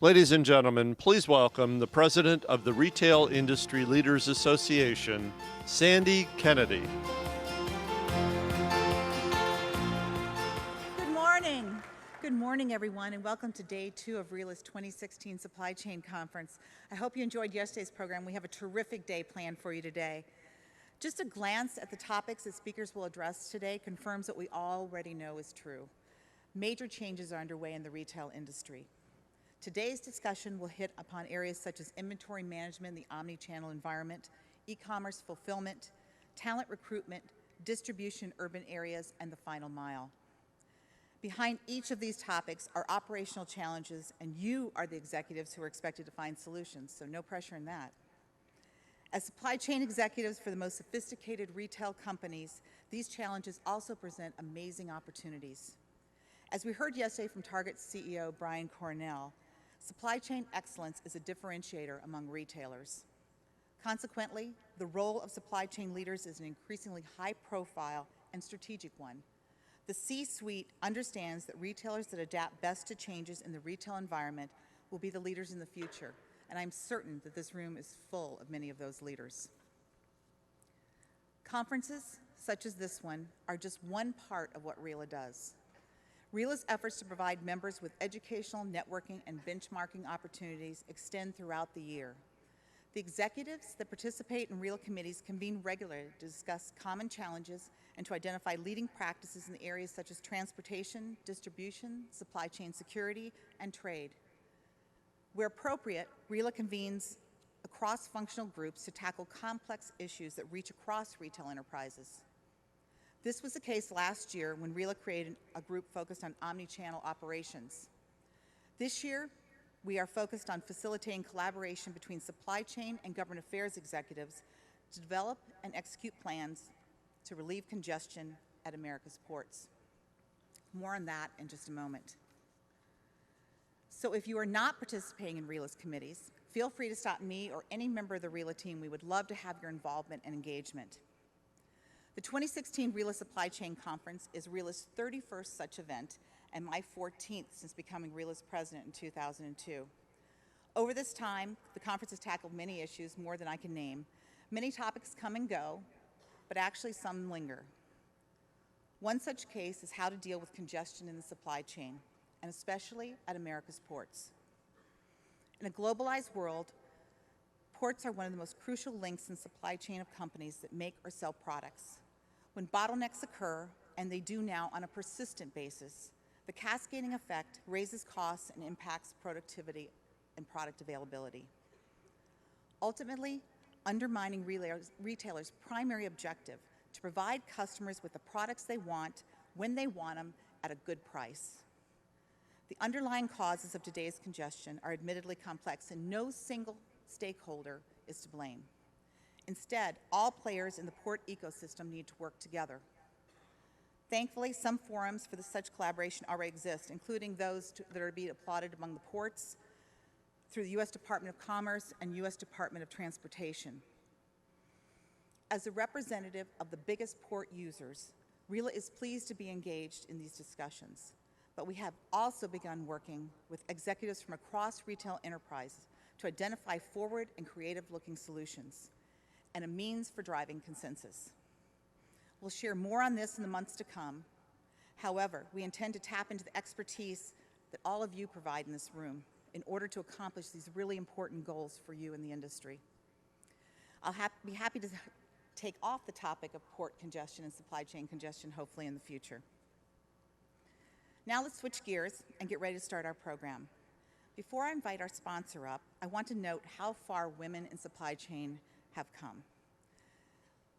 Ladies and gentlemen, please welcome the President of the Retail Industry Leaders Association, Sandy Kennedy. Good morning. Good morning, everyone, and welcome to Day 2 of RELA's 2016 Supply Chain Conference. I hope you enjoyed yesterday's program. We have a terrific day planned for you today. Just a glance at the topics that speakers will address today confirms what we already know is true. Major changes are underway in the retail industry. Today's discussion will hit upon areas such as inventory management, the omni-channel environment, e-commerce fulfillment, talent recruitment, distribution in urban areas, and the final mile. Behind each of these topics are operational challenges, and you are the executives who are expected to find solutions, so no pressure in that. As supply chain executives for the most sophisticated retail companies, these challenges also present amazing opportunities. As we heard yesterday from Target's CEO, Brian Cornell, supply chain excellence is a differentiator among retailers. Consequently, the role of supply chain leaders is an increasingly high-profile and strategic one. The C-suite understands that retailers that adapt best to changes in the retail environment will be the leaders in the future, and I'm certain that this room is full of many of those leaders. Conferences, such as this one, are just one part of what RELA does. RELA's efforts to provide members with educational, networking, and benchmarking opportunities extend throughout the year. The executives that participate in RELA committees convene regularly to discuss common challenges and to identify leading practices in the areas such as transportation, distribution, supply chain security, and trade. Where appropriate, RELA convenes cross-functional groups to tackle complex issues that reach across retail enterprises. This was the case last year when RELA created a group focused on omni-channel operations. This year, we are focused on facilitating collaboration between supply chain and government affairs executives to develop and execute plans to relieve congestion at America's ports. More on that in just a moment. So if you are not participating in RELA's committees, feel free to stop me or any member of the RELA team. We would love to have your involvement and engagement. The 2016 RELA Supply Chain Conference is RELA's 31st such event and my 14th since becoming RELA's president in 2002. Over this time, the conference has tackled many issues, more than I can name. Many topics come and go, but actually some linger. One such case is how to deal with congestion in the supply chain, and especially at America's ports. In a globalized world, ports are one of the most crucial links in the supply chain of companies that make or sell products. When bottlenecks occur, and they do now on a persistent basis, the cascading effect raises costs and impacts productivity and product availability. Ultimately, undermining retailers' primary objective to provide customers with the products they want, when they want them, at a good price. The underlying causes of today's congestion are admittedly complex, and no single stakeholder is to blame. Instead, all players in the port ecosystem need to work together. Thankfully, some forums for such collaboration already exist, including those that are being applauded among the ports, through the U.S. Department of Commerce and U.S. Department of Transportation. As a representative of the biggest port users, RELA is pleased to be engaged in these discussions, but we have also begun working with executives from across retail enterprises to identify forward and creative-looking solutions and a means for driving consensus. We'll share more on this in the months to come. However, we intend to tap into the expertise that all of you provide in this room in order to accomplish these really important goals for you in the industry. I'll be happy to take off the topic of port congestion and supply chain congestion, hopefully in the future. Now let's switch gears and get ready to start our program. Before I invite our sponsor up, I want to note how far women in supply chain have come.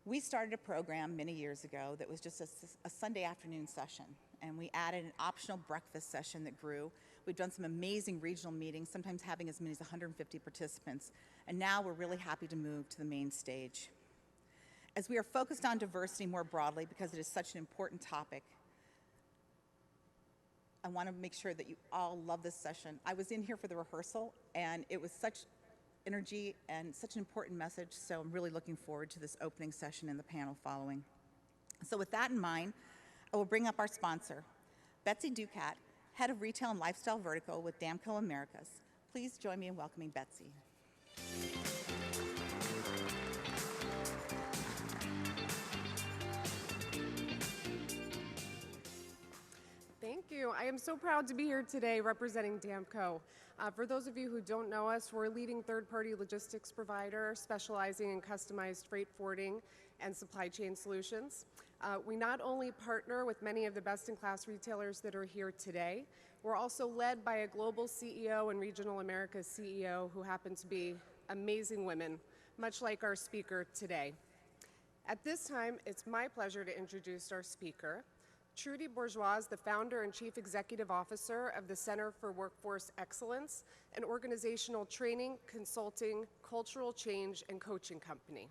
We started a program many years ago that was just a Sunday afternoon session, and we added an optional breakfast session that grew. We've done some amazing regional meetings, sometimes having as many as 150 participants, and now we're really happy to move to the main stage. As we are focused on diversity more broadly, because it is such an important topic, I want to make sure that you all love this session. I was in here for the rehearsal, and it was such energy and such an important message, so I'm really looking forward to this opening session and the panel following. So with that in mind, I will bring up our sponsor, Betsy Ducat, Head of Retail and Lifestyle Vertical with Damco Americas. Please join me in welcoming Betsy. Thank you. I am so proud to be here today representing Damco. For those of you who don't know us, we're a leading third-party logistics provider specializing in customized freight forwarding and supply chain solutions. We not only partner with many of the best-in-class retailers that are here today, we're also led by a global CEO and regional Americas CEO who happen to be amazing women, much like our speaker today. At this time, it's my pleasure to introduce our speaker. Trudy Bourgeois is the founder and chief executive officer of the Center for Workforce Excellence, an organizational training, consulting, cultural change, and coaching company.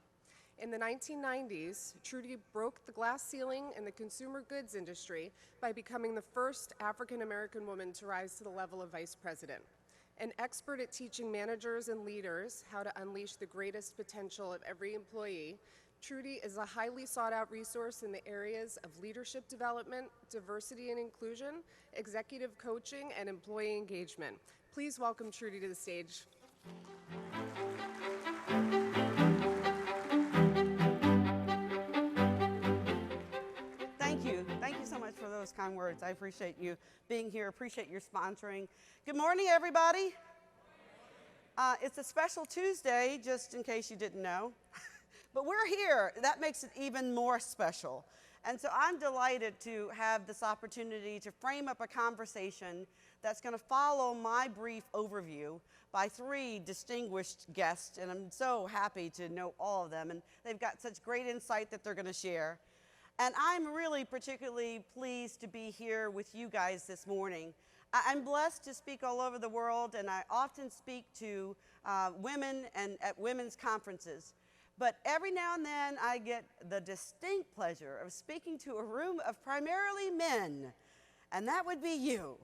In the 1990s, Trudy broke the glass ceiling in the consumer goods industry by becoming the first African-American woman to rise to the level of vice president. An expert at teaching managers and leaders how to unleash the greatest potential of every employee, Trudy is a highly sought-out resource in the areas of leadership development, diversity and inclusion, executive coaching, and employee engagement. Please welcome Trudy to the stage. Thank you so much for those kind words. I appreciate you being here, appreciate your sponsoring. Good morning, everybody. It's a special Tuesday, just in case you didn't know. But we're here. That makes it even more special. And so I'm delighted to have this opportunity to frame up a conversation that's going to follow my brief overview by three distinguished guests. And I'm so happy to know all of them. And they've got such great insight that they're going to share. And I'm really particularly pleased to be here with you guys this morning. I'm blessed to speak all over the world, and I often speak to women and at women's conferences. But every now and then I get the distinct pleasure of speaking to a room of primarily men, and that would be you.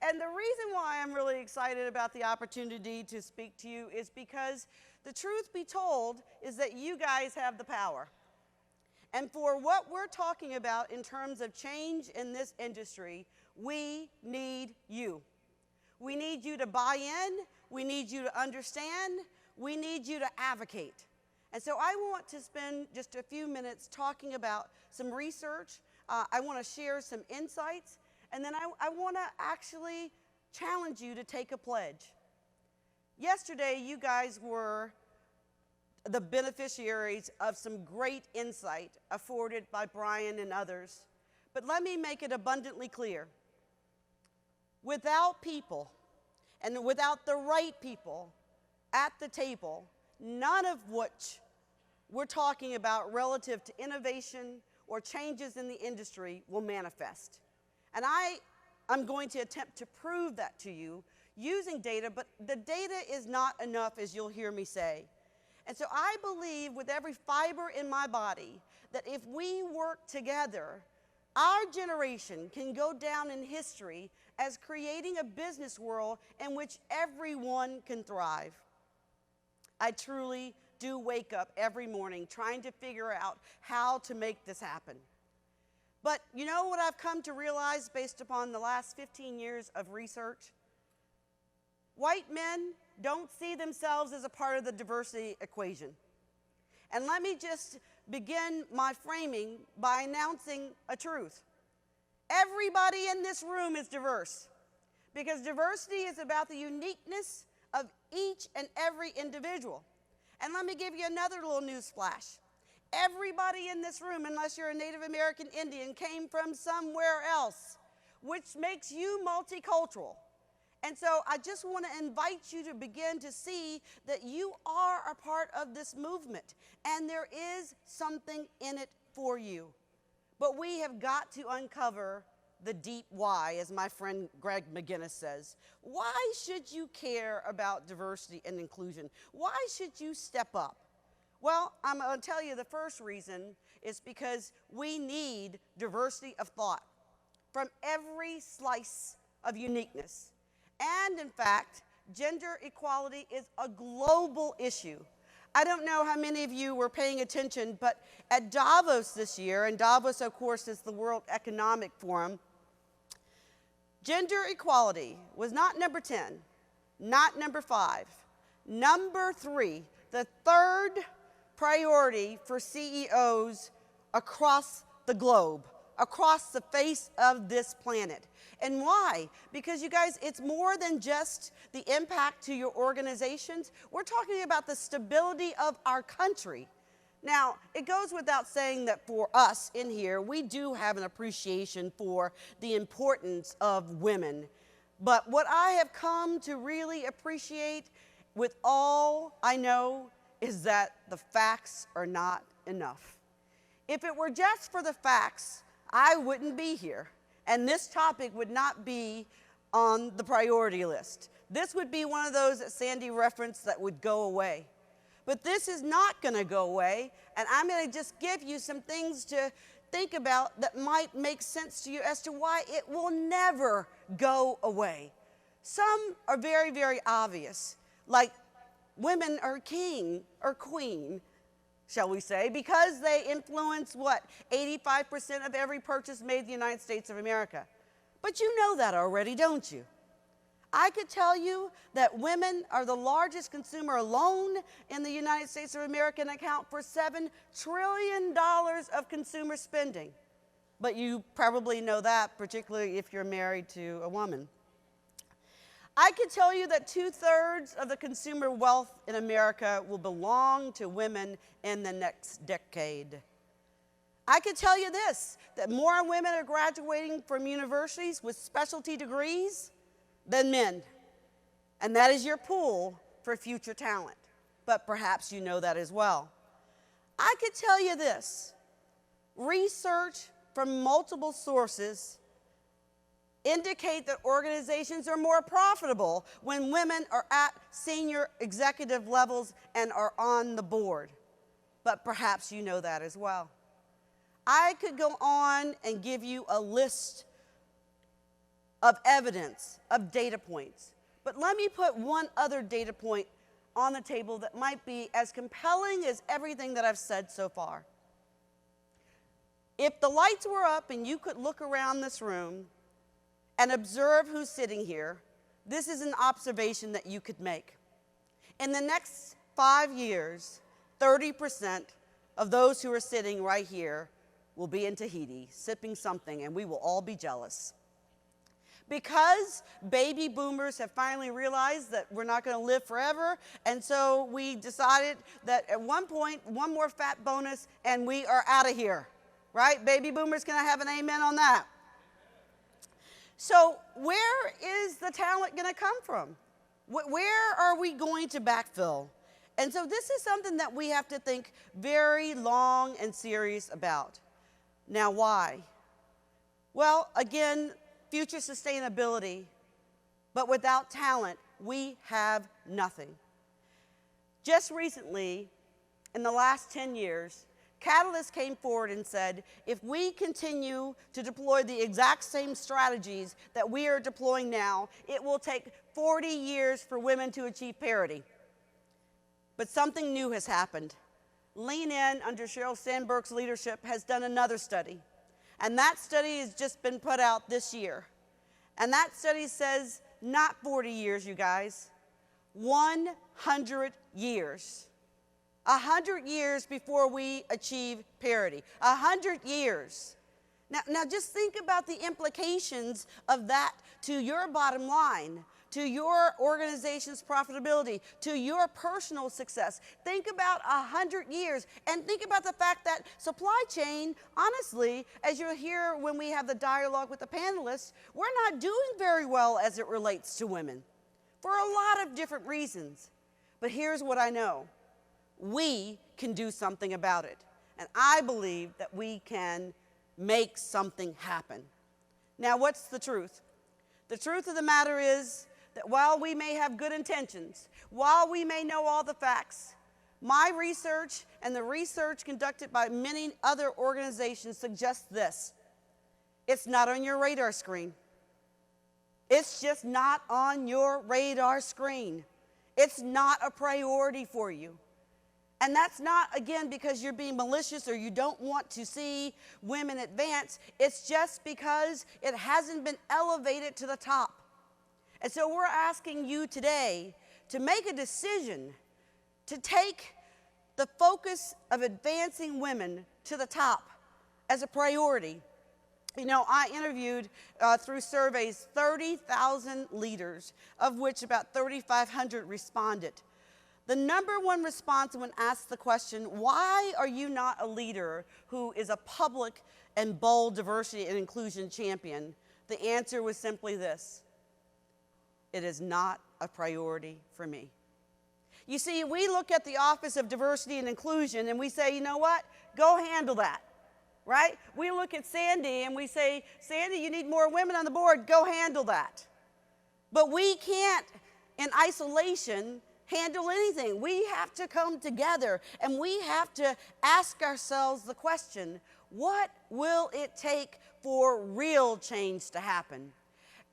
And the reason why I'm really excited about the opportunity to speak to you is because the truth be told is that you guys have the power. And for what we're talking about in terms of change in this industry, we need you. We need you to buy in. We need you to understand. We need you to advocate. And so I want to spend just a few minutes talking about some research. I want to share some insights. And then I want to actually challenge you to take a pledge. Yesterday, you guys were the beneficiaries of some great insight afforded by Brian and others. But let me make it abundantly clear. Without people, and without the right people at the table, none of which we're talking about relative to innovation or changes in the industry will manifest. And I'm going to attempt to prove that to you using data, but the data is not enough, as you'll hear me say. And so I believe with every fiber in my body that if we work together, our generation can go down in history as creating a business world in which everyone can thrive. I truly do wake up every morning trying to figure out how to make this happen. But you know what I've come to realize based upon the last 15 years of research? White men don't see themselves as a part of the diversity equation. And let me just begin my framing by announcing a truth. Everybody in this room is diverse, because diversity is about the uniqueness of each and every individual. And let me give you another little news flash. Everybody in this room, unless you're a Native American Indian, came from somewhere else, which makes you multicultural. And so I just want to invite you to begin to see that you are a part of this movement, and there is something in it for you. But we have got to uncover the deep why, as my friend Greg McGinnis says. Why should you care about diversity and inclusion? Why should you step up? Well, I'm going to tell you the first reason is because we need diversity of thought from every slice of uniqueness. And in fact, gender equality is a global issue. I don't know how many of you were paying attention, but at Davos this year, and Davos, of course, is the World Economic Forum, gender equality was not number 10, not number 5. Number 3, the third priority for CEOs across the globe, across the face of this planet. And why? Because you guys, it's more than just the impact to your organizations. We're talking about the stability of our country. Now, it goes without saying that for us in here, we do have an appreciation for the importance of women. But what I have come to really appreciate with all I know is that the facts are not enough. If it were just for the facts, I wouldn't be here, and this topic would not be on the priority list. This would be one of those that Sandy referenced that would go away. But this is not going to go away, and I'm going to just give you some things to think about that might make sense to you as to why it will never go away. Some are very, very obvious, like women are king or queen, shall we say, because they influence what? 85% of every purchase made in the United States of America. But you know that already, don't you? I could tell you that women are the largest consumer alone in the United States of America and account for $7 trillion of consumer spending. But you probably know that, particularly if you're married to a woman. I could tell you that 2/3 of the consumer wealth in America will belong to women in the next decade. I could tell you this, that more women are graduating from universities with specialty degrees than men. And that is your pool for future talent. But perhaps you know that as well. I could tell you this, research from multiple sources indicate that organizations are more profitable when women are at senior executive levels and are on the board. But perhaps you know that as well. I could go on and give you a list of evidence, of data points. But let me put one other data point on the table that might be as compelling as everything that I've said so far. If the lights were up and you could look around this room and observe who's sitting here, this is an observation that you could make. In the next 5 years, 30% of those who are sitting right here will be in Tahiti, sipping something, and we will all be jealous. Because baby boomers have finally realized that we're not going to live forever, and so we decided that at one point, one more fat bonus, and we are out of here. Right? Baby boomers, can I have an amen on that? So where is the talent going to come from? Where are we going to backfill? And so this is something that we have to think very long and serious about. Now, why? Well, again, future sustainability, but without talent, we have nothing. Just recently, in the last 10 years, Catalyst came forward and said, if we continue to deploy the exact same strategies that we are deploying now, it will take 40 years for women to achieve parity. But something new has happened. Lean In, under Sheryl Sandberg's leadership, has done another study. And that study has just been put out this year. And that study says not 40 years, you guys, 100 years. 100 years before we achieve parity. 100 years. Now just think about the implications of that to your bottom line, to your organization's profitability, to your personal success. Think about 100 years, and think about the fact that supply chain, honestly, as you'll hear when we have the dialogue with the panelists, we're not doing very well as it relates to women for a lot of different reasons. But here's what I know. We can do something about it. And I believe that we can make something happen. Now, what's the truth? The truth of the matter is that while we may have good intentions, while we may know all the facts, my research and the research conducted by many other organizations suggests this. It's not on your radar screen. It's just not on your radar screen. It's not a priority for you. And that's not, again, because you're being malicious or you don't want to see women advance. It's just because it hasn't been elevated to the top. And so we're asking you today to make a decision to take the focus of advancing women to the top as a priority. You know, I interviewed through surveys 30,000 leaders, of which about 3,500 responded. The number one response when asked the question, why are you not a leader who is a public and bold diversity and inclusion champion? The answer was simply this: it is not a priority for me. You see, we look at the Office of Diversity and Inclusion and we say, you know what, go handle that, right? We look at Sandy and we say, Sandy, you need more women on the board, go handle that. But we can't, in isolation, handle anything. We have to come together and we have to ask ourselves the question, what will it take for real change to happen?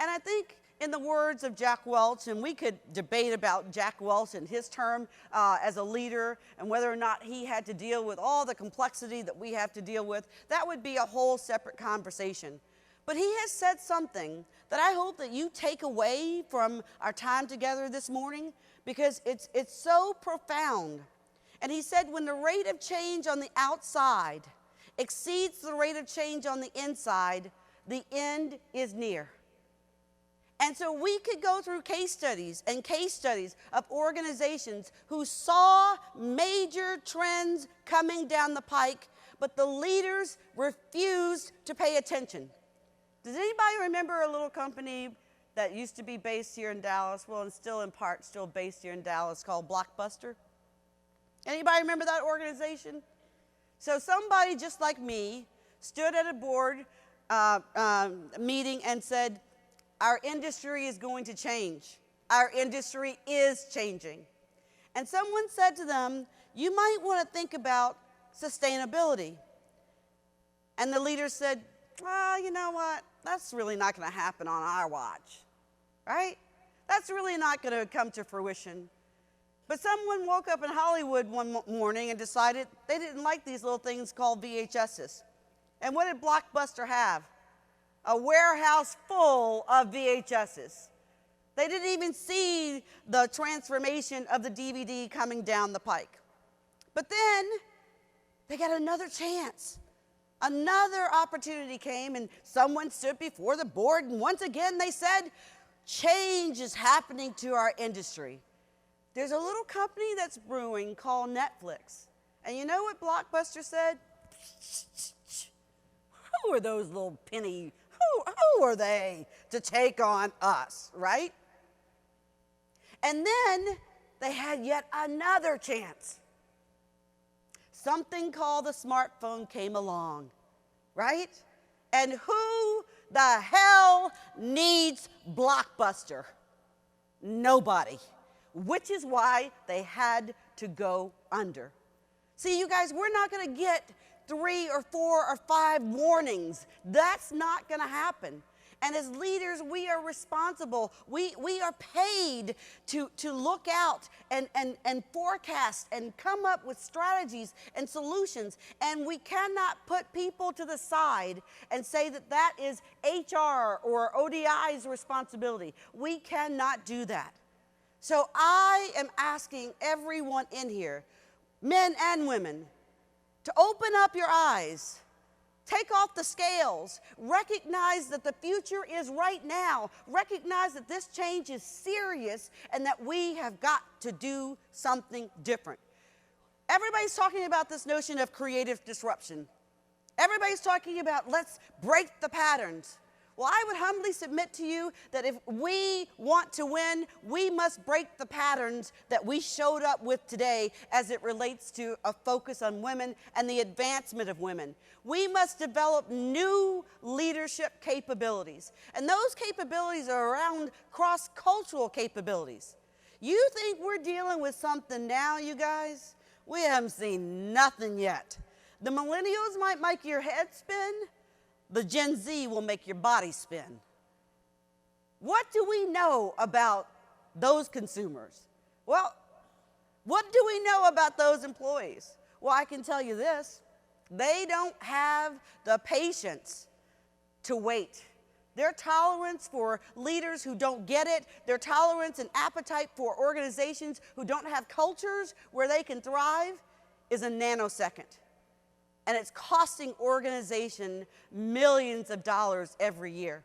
And I think, in the words of Jack Welch, and we could debate about Jack Welch and his term as a leader and whether or not he had to deal with all the complexity that we have to deal with, that would be a whole separate conversation. But he has said something that I hope that you take away from our time together this morning, because it's so profound. And he said, when the rate of change on the outside exceeds the rate of change on the inside, the end is near. And so we could go through case studies of organizations who saw major trends coming down the pike, but the leaders refused to pay attention. Does anybody remember a little company that used to be based here in Dallas, well, and still in part still based here in Dallas, called Blockbuster? Anybody remember that organization? So somebody just like me stood at a board meeting and said, our industry is going to change. Our industry is changing. And someone said to them, you might want to think about sustainability. And the leader said, well, you know what? That's really not going to happen on our watch, right? That's really not going to come to fruition. But someone woke up in Hollywood one morning and decided they didn't like these little things called VHSs. And what did Blockbuster have? A warehouse full of VHSs. They didn't even see the transformation of the DVD coming down the pike. But then they got another chance. Another opportunity came and someone stood before the board and once again they said, change is happening to our industry. There's a little company that's brewing called Netflix. And you know what Blockbuster said? Who are those little penny? Who are they to take on us, right? And then they had yet another chance. Something called the smartphone came along, right? And who the hell needs Blockbuster? Nobody. Which is why they had to go under. See, you guys, we're not going to get 3 or 4 or 5 warnings. That's not going to happen. And as leaders, we are responsible. We are paid to look out and forecast and come up with strategies and solutions. And we cannot put people to the side and say that that is HR or ODI's responsibility. We cannot do that. So I am asking everyone in here, men and women, to open up your eyes, take off the scales, recognize that the future is right now, recognize that this change is serious and that we have got to do something different. Everybody's talking about this notion of creative disruption. Everybody's talking about let's break the patterns. Well, I would humbly submit to you that if we want to win, we must break the patterns that we showed up with today as it relates to a focus on women and the advancement of women. We must develop new leadership capabilities. And those capabilities are around cross-cultural capabilities. You think we're dealing with something now, you guys? We haven't seen nothing yet. The millennials might make your head spin. The Gen Z will make your body spin. What do we know about those consumers? Well, what do we know about those employees? Well, I can tell you this. They don't have the patience to wait. Their tolerance for leaders who don't get it, their tolerance and appetite for organizations who don't have cultures where they can thrive is a nanosecond. And it's costing organization millions of dollars every year.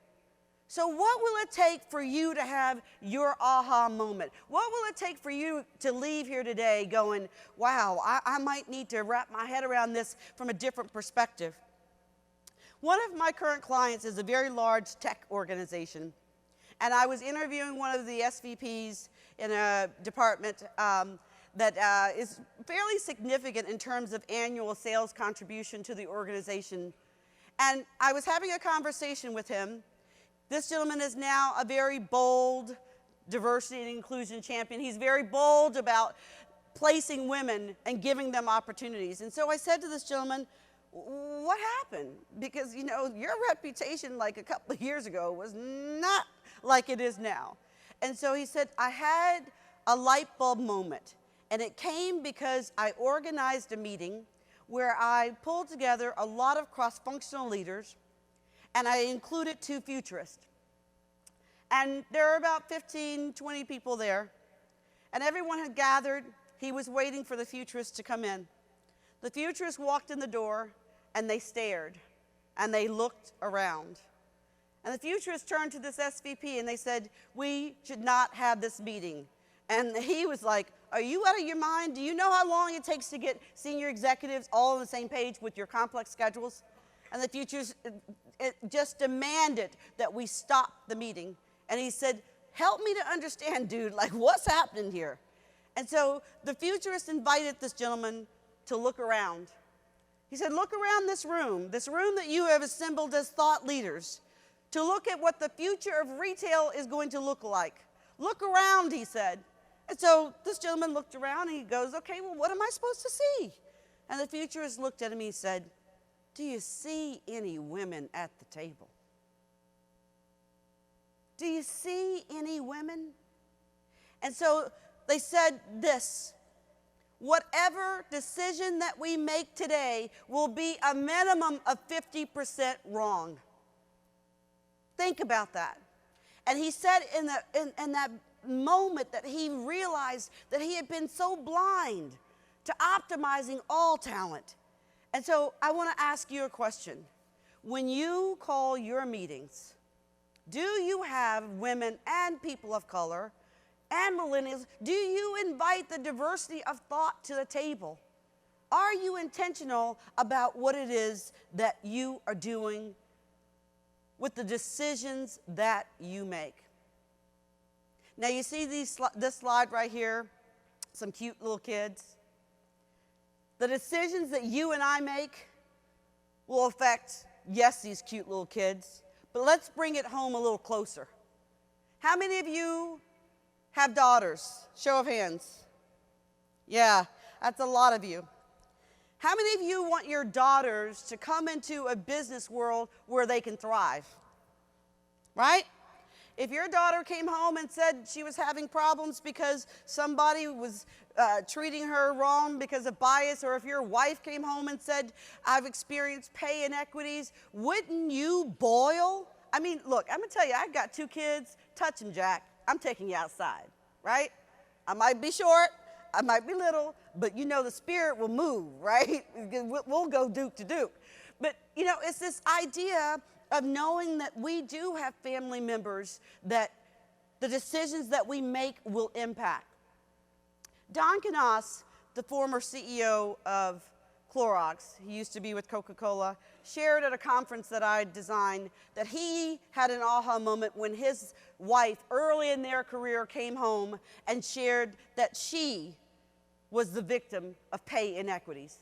So what will it take for you to have your aha moment? What will it take for you to leave here today going, wow, I might need to wrap my head around this from a different perspective? One of my current clients is a very large tech organization. And I was interviewing one of the SVPs in a department that is fairly significant in terms of annual sales contribution to the organization. And I was having a conversation with him. This gentleman is now a very bold diversity and inclusion champion. He's very bold about placing women and giving them opportunities. And so I said to this gentleman, what happened? Because, you know, your reputation like a couple of years ago was not like it is now. And so he said, I had a light bulb moment. And it came because I organized a meeting where I pulled together a lot of cross-functional leaders, and I included 2 futurists. And there were about 15, 20 people there. And everyone had gathered. He was waiting for the futurists to come in. The futurists walked in the door, and they stared, and they looked around. And the futurists turned to this SVP, and they said, we should not have this meeting. And he was like, are you out of your mind? Do you know how long it takes to get senior executives all on the same page with your complex schedules? And the futurists just demanded that we stop the meeting. And he said, help me to understand, dude, like what's happening here? And so the futurist invited this gentleman to look around. He said, look around this room that you have assembled as thought leaders, to look at what the future of retail is going to look like. Look around, he said. And so this gentleman looked around and he goes, okay, well, what am I supposed to see? And the futurist looked at him and he said, do you see any women at the table? Do you see any women? And so they said this, whatever decision that we make today will be a minimum of 50% wrong. Think about that. And he said in that moment that he realized that he had been so blind to optimizing all talent. And so I want to ask you a question. When you call your meetings, do you have women and people of color and millennials? Do you invite the diversity of thought to the table? Are you intentional about what it is that you are doing with the decisions that you make? Now you see this slide right here, some cute little kids. The decisions that you and I make will affect, yes, these cute little kids, but let's bring it home a little closer. How many of you have daughters? Show of hands. Yeah, that's a lot of you. How many of you want your daughters to come into a business world where they can thrive? Right? If your daughter came home and said she was having problems because somebody was treating her wrong because of bias, or if your wife came home and said, I've experienced pay inequities, wouldn't you boil? I mean, look, I'm going to tell you, I've got 2 kids. Touch them, Jack. I'm taking you outside, right? I might be short, I might be little, but you know the spirit will move, right? We'll go duke to duke. But, you know, it's this idea of knowing that we do have family members that the decisions that we make will impact. Don Knaus, the former CEO of Clorox, he used to be with Coca-Cola, shared at a conference that I designed that he had an aha moment when his wife, early in their career, came home and shared that she was the victim of pay inequities.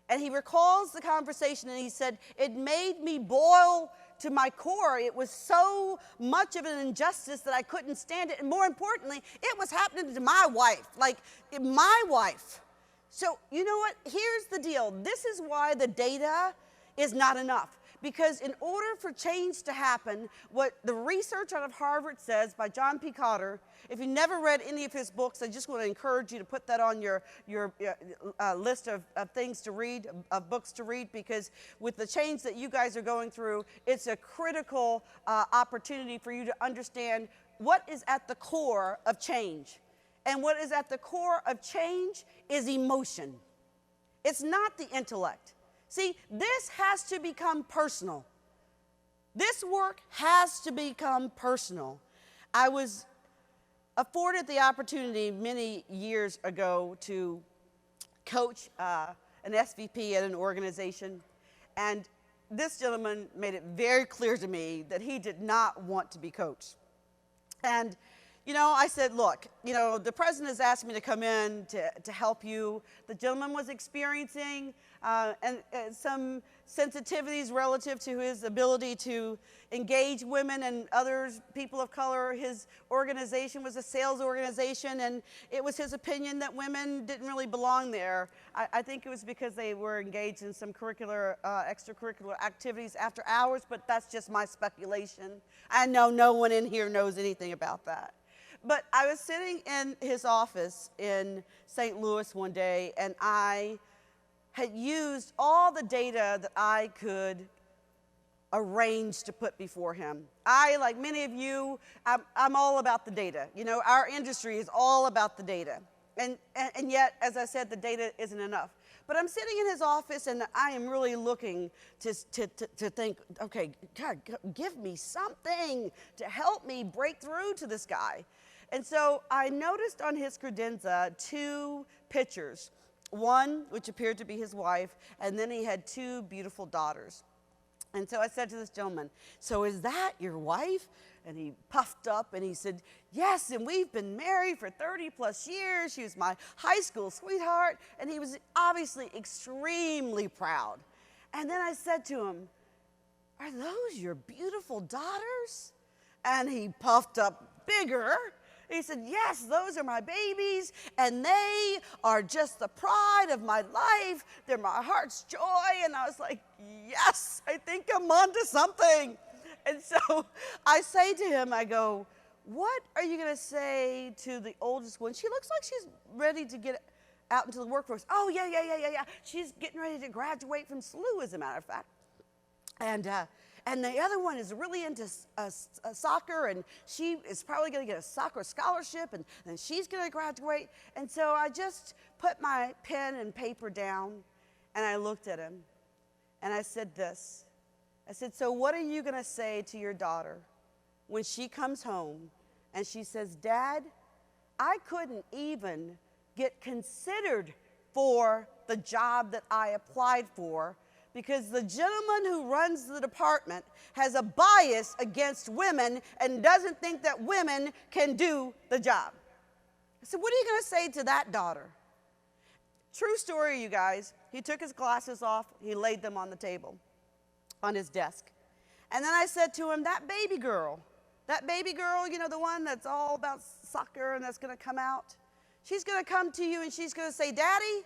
And he recalls the conversation and he said, it made me boil to my core. It was so much of an injustice that I couldn't stand it. And more importantly, it was happening to my wife, like my wife. So you know what? Here's the deal. This is why the data is not enough. Because in order for change to happen, what the research out of Harvard says by John P. Cotter, if you never read any of his books, I just want to encourage you to put that on your list of things to read, of books to read, because with the change that you guys are going through, it's a critical opportunity for you to understand what is at the core of change. And what is at the core of change is emotion. It's not the intellect. See, this has to become personal. This work has to become personal. I was afforded the opportunity many years ago to coach an SVP at an organization, and this gentleman made it very clear to me that he did not want to be coached. And you know, I said, look, you know, the president has asked me to come in to help you. The gentleman was experiencing some sensitivities relative to his ability to engage women and others, people of color. His organization was a sales organization, and it was his opinion that women didn't really belong there. I think it was because they were engaged in some curricular, extracurricular activities after hours, but that's just my speculation. I know no one in here knows anything about that. But I was sitting in his office in St. Louis one day, and I had used all the data that I could arrange to put before him. I, like many of you, I'm all about the data. You know, our industry is all about the data. And yet, as I said, the data isn't enough. But I'm sitting in his office, and I am really looking to think, okay, God, give me something to help me break through to this guy. And so I noticed on his credenza 2 pictures, one which appeared to be his wife, and then he had 2 beautiful daughters. And so I said to this gentleman, so is that your wife? And he puffed up and he said, yes, and we've been married for 30 plus years. She was my high school sweetheart. And he was obviously extremely proud. And then I said to him, are those your beautiful daughters? And he puffed up bigger. He said, yes, those are my babies, and they are just the pride of my life. They're my heart's joy. And I was like, yes, I think I'm onto something. And so I say to him, I go, what are you going to say to the oldest one? She looks like she's ready to get out into the workforce. Oh, yeah. She's getting ready to graduate from SLU, as a matter of fact. And the other one is really into soccer, and she is probably going to get a soccer scholarship, and she's going to graduate. And so I just put my pen and paper down, and I looked at him, and I said this. I said, so what are you going to say to your daughter when she comes home and she says, Dad, I couldn't even get considered for the job that I applied for because the gentleman who runs the department has a bias against women and doesn't think that women can do the job. I said, what are you going to say to that daughter? True story, you guys. He took his glasses off. He laid them on the table, on his desk. And then I said to him, that baby girl, you know, the one that's all about soccer and that's going to come out, she's going to come to you and she's going to say, Daddy,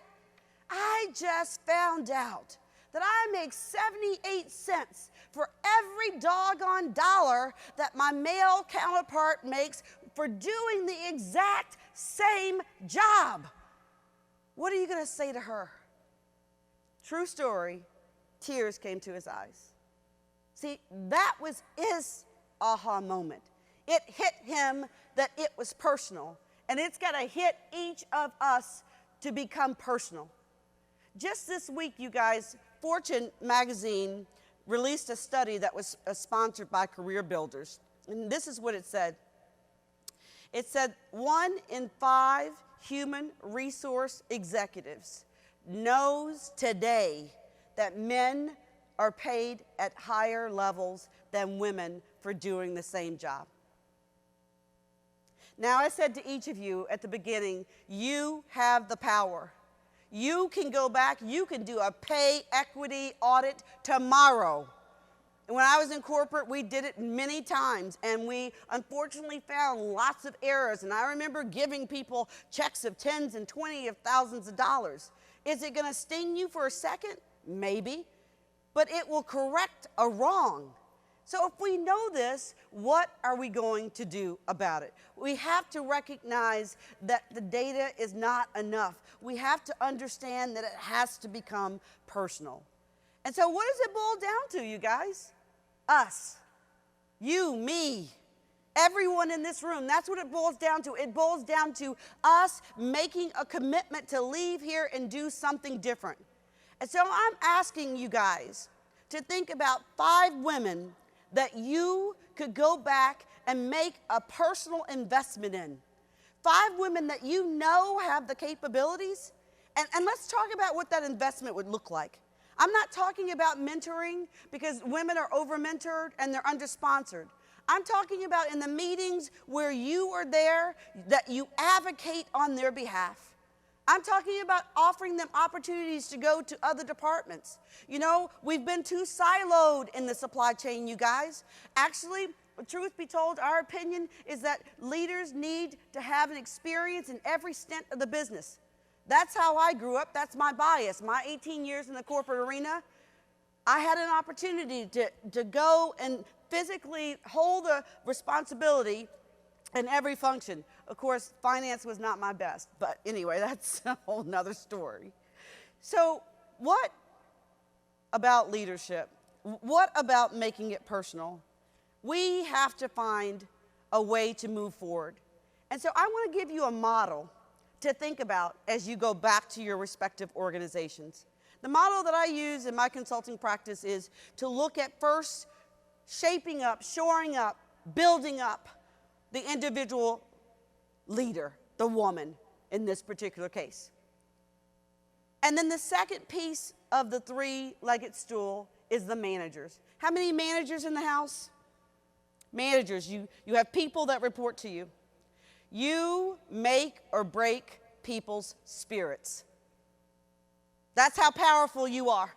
I just found out that I make 78 cents for every doggone dollar that my male counterpart makes for doing the exact same job. What are you going to say to her? True story, tears came to his eyes. See, that was his aha moment. It hit him that it was personal, and it's got to hit each of us to become personal. Just this week, you guys, Fortune magazine released a study that was sponsored by Career Builders, and this is what it said. It said 1 in 5 human resource executives knows today that men are paid at higher levels than women for doing the same job. Now, I said to each of you at the beginning, you have the power. You can go back, you can do a pay equity audit tomorrow. And when I was in corporate, we did it many times, and we unfortunately found lots of errors. And I remember giving people checks of tens and 20 of thousands of dollars. Is it going to sting you for a second? Maybe. but it will correct a wrong. So if we know this, what are we going to do about it? We have to recognize that the data is not enough. We have to understand that it has to become personal. And so what does it boil down to, you guys? Us. You, me, everyone in this room. That's what it boils down to. It boils down to us making a commitment to leave here and do something different. And so I'm asking you guys to think about 5 women that you could go back and make a personal investment in. 5 women that you know have the capabilities. And let's talk about what that investment would look like. I'm not talking about mentoring because women are over-mentored and they're under-sponsored. I'm talking about in the meetings where you are there, that you advocate on their behalf. I'm talking about offering them opportunities to go to other departments. You know, we've been too siloed in the supply chain, you guys. Actually, truth be told, our opinion is that leaders need to have an experience in every stint of the business. That's how I grew up. That's my bias. My 18 years in the corporate arena, I had an opportunity to go and physically hold a responsibility in every function. Of course, finance was not my best, but anyway, that's a whole nother story. So what about leadership? What about making it personal? We have to find a way to move forward. And so I want to give you a model to think about as you go back to your respective organizations. The model that I use in my consulting practice is to look at first shaping up, shoring up, building up the individual leader, the woman in this particular case. And then the second piece of the 3-legged stool is the managers. How many managers in the house? Managers, you have people that report to you. You make or break people's spirits. That's how powerful you are.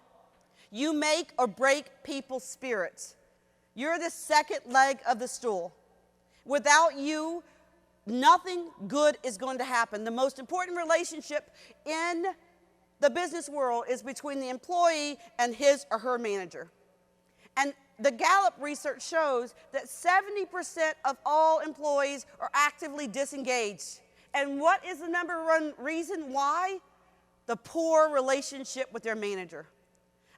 You make or break people's spirits. You're the second leg of the stool. Without you, nothing good is going to happen. The most important relationship in the business world is between the employee and his or her manager. And the Gallup research shows that 70% of all employees are actively disengaged. And what is the number one reason why? The poor relationship with their manager.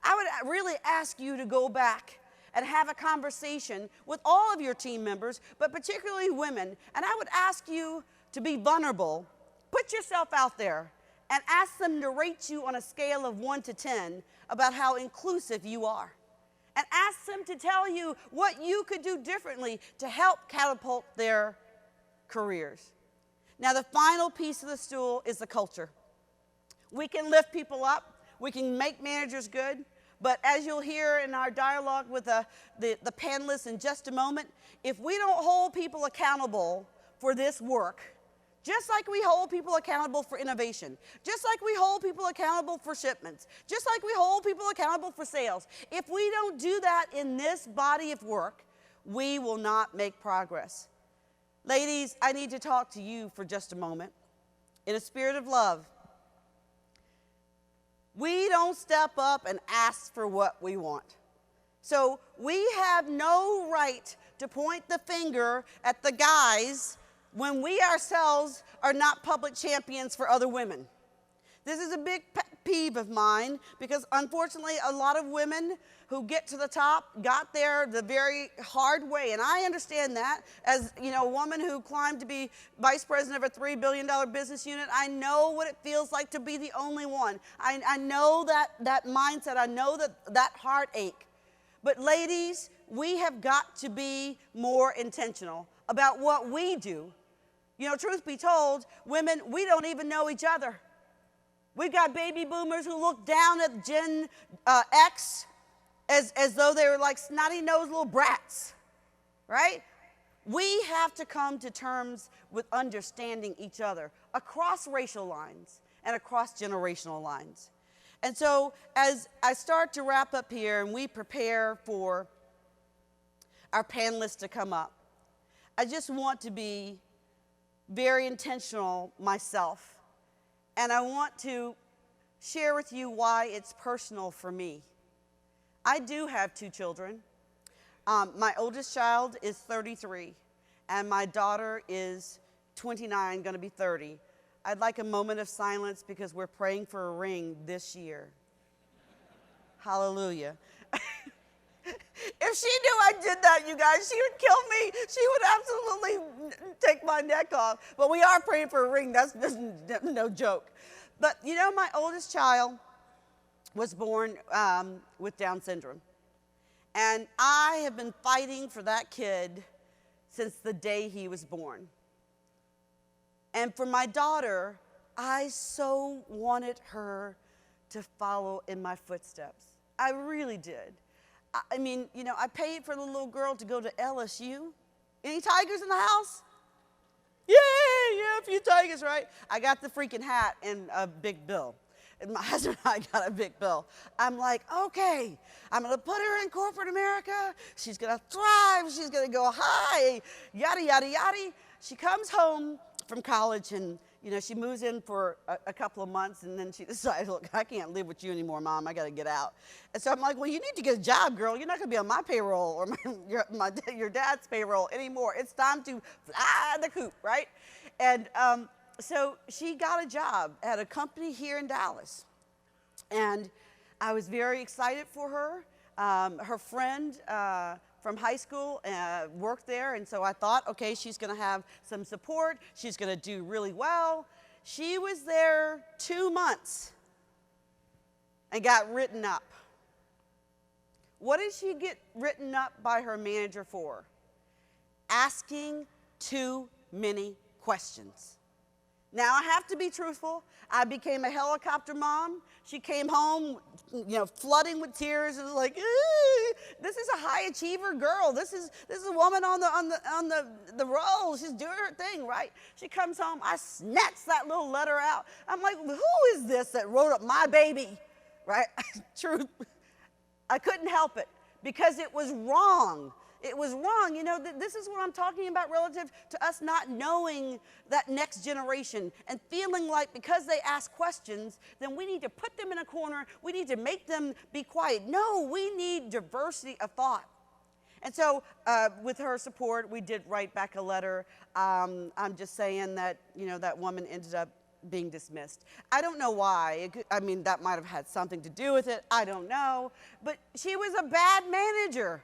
I would really ask you to go back and have a conversation with all of your team members, but particularly women. And I would ask you to be vulnerable. Put yourself out there and ask them to rate you on a scale of 1 to 10 about how inclusive you are. And ask them to tell you what you could do differently to help catapult their careers. Now, the final piece of the stool is the culture. We can lift people up. We can make managers good. But as you'll hear in our dialogue with the panelists in just a moment, if we don't hold people accountable for this work, just like we hold people accountable for innovation, just like we hold people accountable for shipments, just like we hold people accountable for sales, if we don't do that in this body of work, we will not make progress. Ladies, I need to talk to you for just a moment. In a spirit of love, we don't step up and ask for what we want. So we have no right to point the finger at the guys when we ourselves are not public champions for other women. This is a big pet peeve of mine because unfortunately a lot of women who get to the top got there the very hard way. And I understand that as, you know, a woman who climbed to be vice president of a $3 billion business unit. I know what it feels like to be the only one. I know that mindset. I know that heartache. But ladies, we have got to be more intentional about what we do. You know, truth be told, women, we don't even know each other. We've got baby boomers who look down at Gen X as though they were like snotty-nosed little brats, right? We have to come to terms with understanding each other across racial lines and across generational lines. And so as I start to wrap up here and we prepare for our panelists to come up, I just want to be very intentional myself. And I want to share with you why it's personal for me. I do have 2 children. My oldest child is 33, and my daughter is 29, going to be 30. I'd like a moment of silence because we're praying for a ring this year. Hallelujah. If she knew I did that, you guys, she would kill me. She would absolutely take my neck off. But we are praying for a ring. That's no joke. But you know, my oldest child was born with Down syndrome. And I have been fighting for that kid since the day he was born. And for my daughter, I so wanted her to follow in my footsteps. I really did. I mean, you know, I paid for the little girl to go to LSU. Any tigers in the house? Yeah, a few tigers, right? I got the freaking hat and a big bill. And my husband and I got a big bill. I'm like, okay, I'm gonna put her in corporate America. She's gonna thrive, she's gonna go high, yada, yada, yada. She comes home from college and, you know, she moves in for a couple of months and then she decides, look, I can't live with you anymore, Mom, I gotta get out. And so I'm like, well, you need to get a job, girl. You're not gonna be on my payroll or your dad's payroll anymore. It's time to fly the coop, right? And so she got a job at a company here in Dallas. And I was very excited for her. Her friend from high school worked there, and so I thought, okay, she's gonna have some support. She's gonna do really well. She was there 2 months and got written up. What did she get written up by her manager for? Asking too many questions. Now, I have to be truthful. I became a helicopter mom. She came home, you know, flooding with tears and was like, this is a high achiever girl. This is a woman on the roll. She's doing her thing, right? She comes home. I snatch that little letter out. I'm like, who is this that wrote up my baby, right? Truth. I couldn't help it because it was wrong. It was wrong. You know, this is what I'm talking about relative to us not knowing that next generation and feeling like because they ask questions, then we need to put them in a corner. We need to make them be quiet. No, we need diversity of thought. And so with her support, we did write back a letter. I'm just saying that, you know, that woman ended up being dismissed. I don't know why. I mean, that might have had something to do with it. I don't know. But she was a bad manager.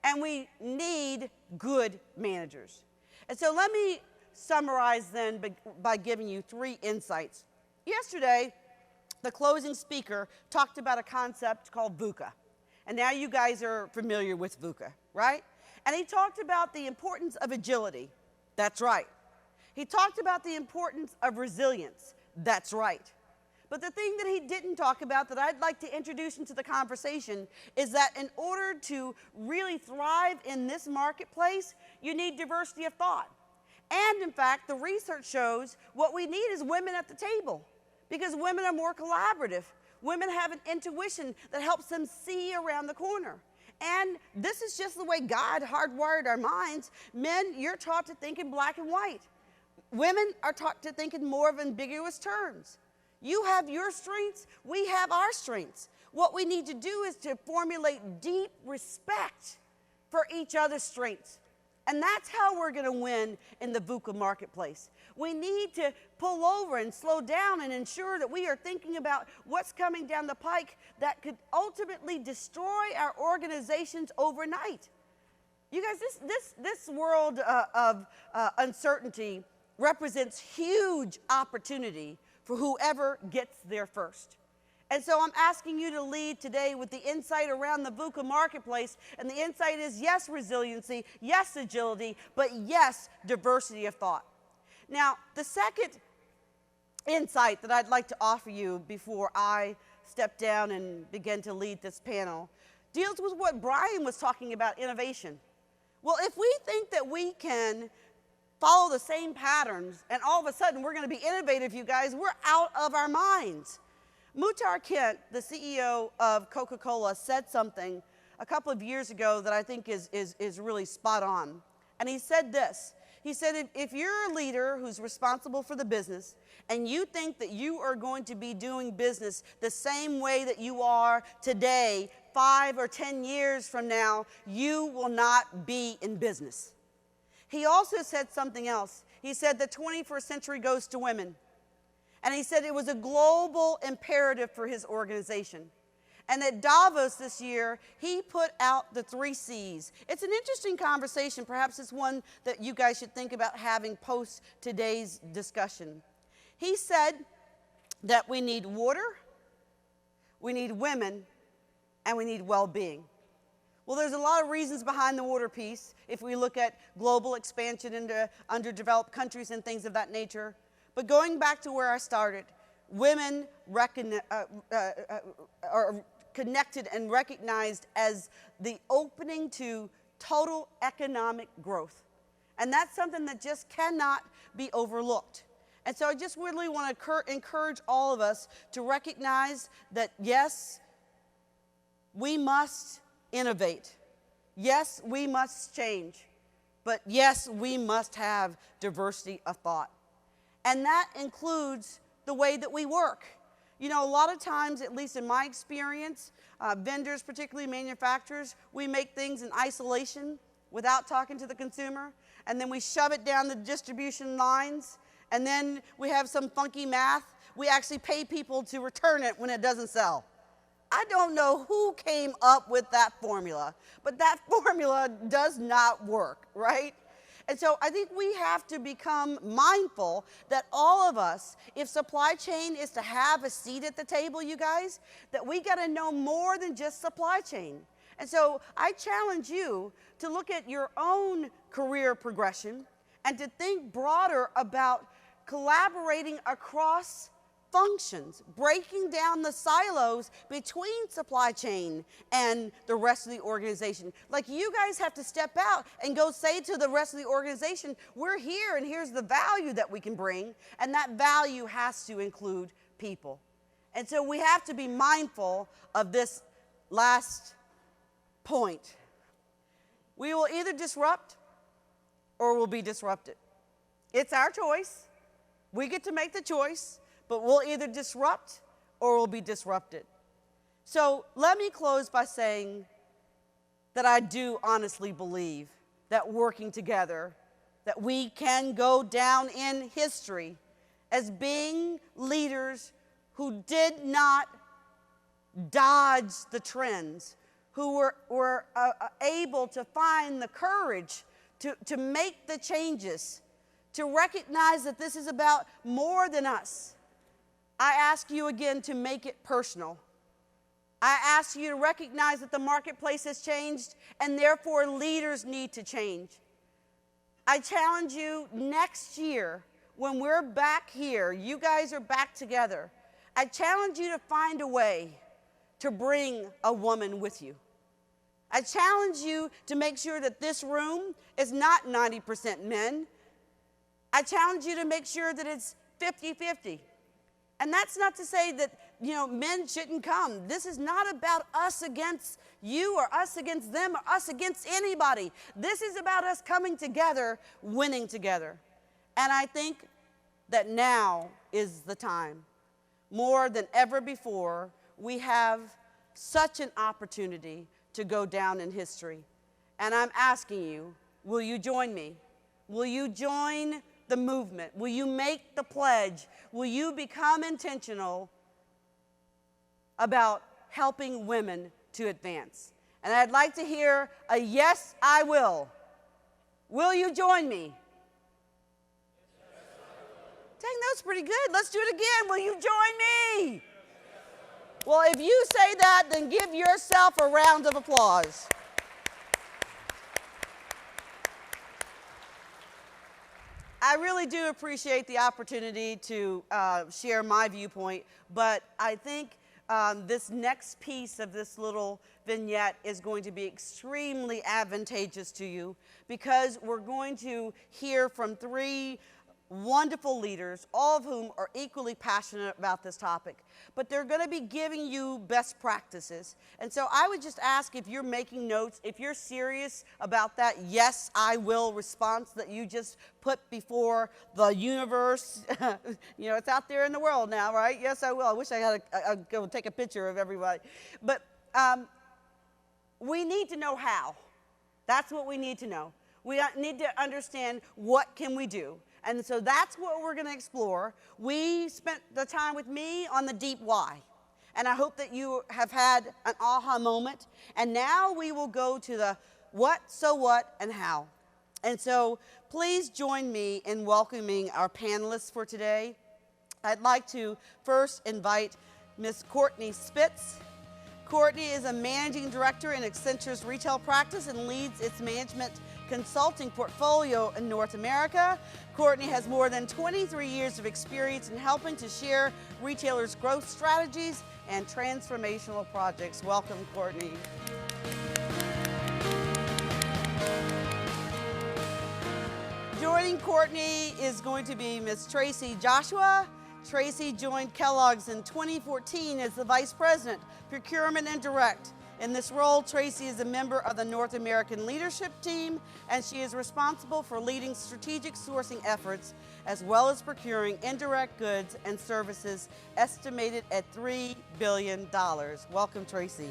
And we need good managers. And so let me summarize then by giving you 3 insights. Yesterday, the closing speaker talked about a concept called VUCA. And now you guys are familiar with VUCA, right? And he talked about the importance of agility. That's right. He talked about the importance of resilience. That's right. But the thing that he didn't talk about that I'd like to introduce into the conversation is that in order to really thrive in this marketplace, you need diversity of thought. And in fact, the research shows what we need is women at the table because women are more collaborative. Women have an intuition that helps them see around the corner. And this is just the way God hardwired our minds. Men, you're taught to think in black and white. Women are taught to think in more of ambiguous terms. You have your strengths, we have our strengths. What we need to do is to formulate deep respect for each other's strengths. And that's how we're going to win in the VUCA marketplace. We need to pull over and slow down and ensure that we are thinking about what's coming down the pike that could ultimately destroy our organizations overnight. You guys, this world of uncertainty represents huge opportunity for whoever gets there first. And so I'm asking you to lead today with the insight around the VUCA marketplace. And the insight is yes, resiliency, yes, agility, but yes, diversity of thought. Now, the second insight that I'd like to offer you before I step down and begin to lead this panel deals with what Brian was talking about, innovation. Well, if we think that we can follow the same patterns, and all of a sudden we're going to be innovative, you guys, we're out of our minds. Muhtar Kent, the CEO of Coca-Cola, said something a couple of years ago that I think is really spot on. And he said this. He said, if you're a leader who's responsible for the business, and you think that you are going to be doing business the same way that you are today 5 or 10 years from now, you will not be in business. He also said something else. He said the 21st century goes to women. And he said it was a global imperative for his organization. And at Davos this year, he put out the 3 C's. It's an interesting conversation. Perhaps it's one that you guys should think about having post today's discussion. He said that we need water, we need women, and we need well-being. Well, there's a lot of reasons behind the water piece if we look at global expansion into underdeveloped countries and things of that nature. But going back to where I started, women are connected and recognized as the opening to total economic growth. And that's something that just cannot be overlooked. And so I just really want to encourage all of us to recognize that, yes, we must innovate. Yes, we must change. But yes, we must have diversity of thought. And that includes the way that we work. You know, a lot of times, at least in my experience, vendors, particularly manufacturers, we make things in isolation without talking to the consumer, and then we shove it down the distribution lines, and then we have some funky math. We actually pay people to return it when it doesn't sell. I don't know who came up with that formula, but that formula does not work, right? And so I think we have to become mindful that all of us, if supply chain is to have a seat at the table, you guys, that we got to know more than just supply chain. And so I challenge you to look at your own career progression and to think broader about collaborating across functions, breaking down the silos between supply chain and the rest of the organization. Like, you guys have to step out and go say to the rest of the organization, we're here and here's the value that we can bring, and that value has to include people. And so we have to be mindful of this last point. We will either disrupt or we'll be disrupted. It's our choice. We get to make the choice. But we'll either disrupt or we'll be disrupted. So let me close by saying that I do honestly believe that working together, that we can go down in history as being leaders who did not dodge the trends, who were able to find the courage to make the changes, to recognize that this is about more than us. I ask you again to make it personal. I ask you to recognize that the marketplace has changed and therefore leaders need to change. I challenge you next year when we're back here, you guys are back together, I challenge you to find a way to bring a woman with you. I challenge you to make sure that this room is not 90% men. I challenge you to make sure that it's 50-50. And that's not to say that, men shouldn't come. This is not about us against you or us against them or us against anybody. This is about us coming together, winning together. And I think that now is the time. More than ever before, we have such an opportunity to go down in history. And I'm asking you, will you join me? Will you join the movement? Will you make the pledge? Will you become intentional about helping women to advance? And I'd like to hear a yes, I will. Will you join me? Dang, that was pretty good. Let's do it again. Will you join me? Well, if you say that, then give yourself a round of applause. I really do appreciate the opportunity to share my viewpoint, but I think this next piece of this little vignette is going to be extremely advantageous to you because we're going to hear from 3 wonderful leaders, all of whom are equally passionate about this topic. But they're going to be giving you best practices. And so I would just ask, if you're making notes, if you're serious about that yes, I will response that you just put before the universe, it's out there in the world now, right? Yes, I will. I wish I had I'd go take a picture of everybody. But we need to know how. That's what we need to know. We need to understand what can we do. And so that's what we're going to explore. We spent the time with me on the deep why. And I hope that you have had an aha moment. And now we will go to the what, so what, and how. And so please join me in welcoming our panelists for today. I'd like to first invite Ms. Courtney Spitz. Courtney is a managing director in Accenture's retail practice and leads its management consulting portfolio in North America. Courtney has more than 23 years of experience in helping to share retailers' growth strategies and transformational projects. Welcome, Courtney. Joining Courtney is going to be Ms. Tracy Joshua. Tracy joined Kellogg's in 2014 as the Vice President, Procurement and Direct. In this role, Tracy is a member of the North American leadership team, and she is responsible for leading strategic sourcing efforts, as well as procuring indirect goods and services estimated at $3 billion. Welcome, Tracy.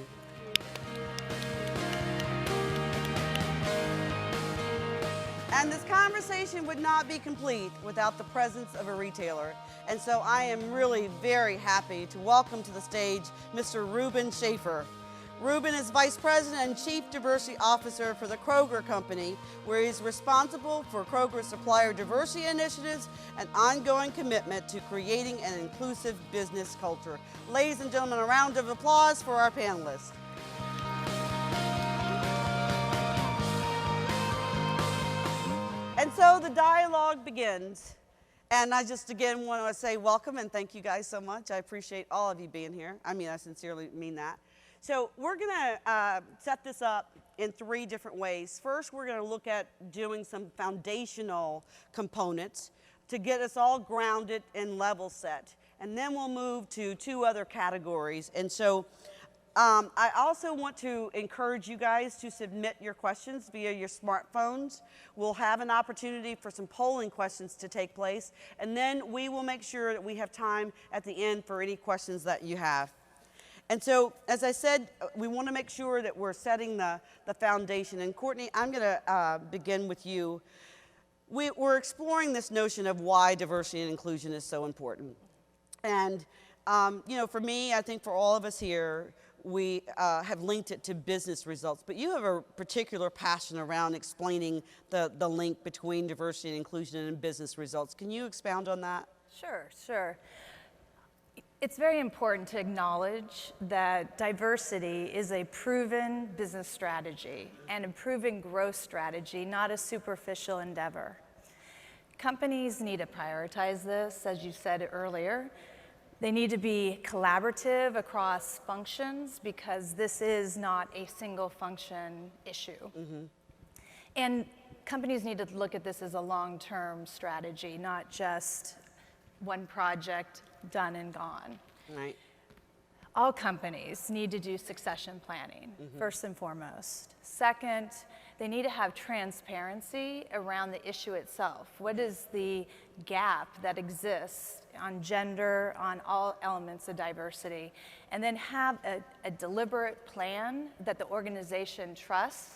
And this conversation would not be complete without the presence of a retailer. And so I am really very happy to welcome to the stage Mr. Reuben Schaefer. Reuben is Vice President and Chief Diversity Officer for the Kroger Company, where he's responsible for Kroger's supplier diversity initiatives and ongoing commitment to creating an inclusive business culture. Ladies and gentlemen, a round of applause for our panelists. And so the dialogue begins. And I just again want to say welcome and thank you guys so much. I appreciate all of you being here. I mean, I sincerely mean that. So we're going to set this up in 3 different ways. First, we're going to look at doing some foundational components to get us all grounded and level set. And then we'll move to 2 other categories. And so I also want to encourage you guys to submit your questions via your smartphones. We'll have an opportunity for some polling questions to take place, and then we will make sure that we have time at the end for any questions that you have. And so, as I said, we want to make sure that we're setting the foundation. And Courtney, I'm going to begin with you. We're exploring this notion of why diversity and inclusion is so important. And, you know, for me, I think for all of us here, we have linked it to business results, but you have a particular passion around explaining the link between diversity and inclusion and business results. Can you expound on that? Sure. It's very important to acknowledge that diversity is a proven business strategy and a proven growth strategy, not a superficial endeavor. Companies need to prioritize this, as you said earlier. They need to be collaborative across functions because this is not a single function issue. Mm-hmm. And companies need to look at this as a long-term strategy, not just one project done and gone. Right. All companies need to do succession planning, first and foremost. Second, they need to have transparency around the issue itself. What is the gap that exists on gender, on all elements of diversity? And then have a deliberate plan that the organization trusts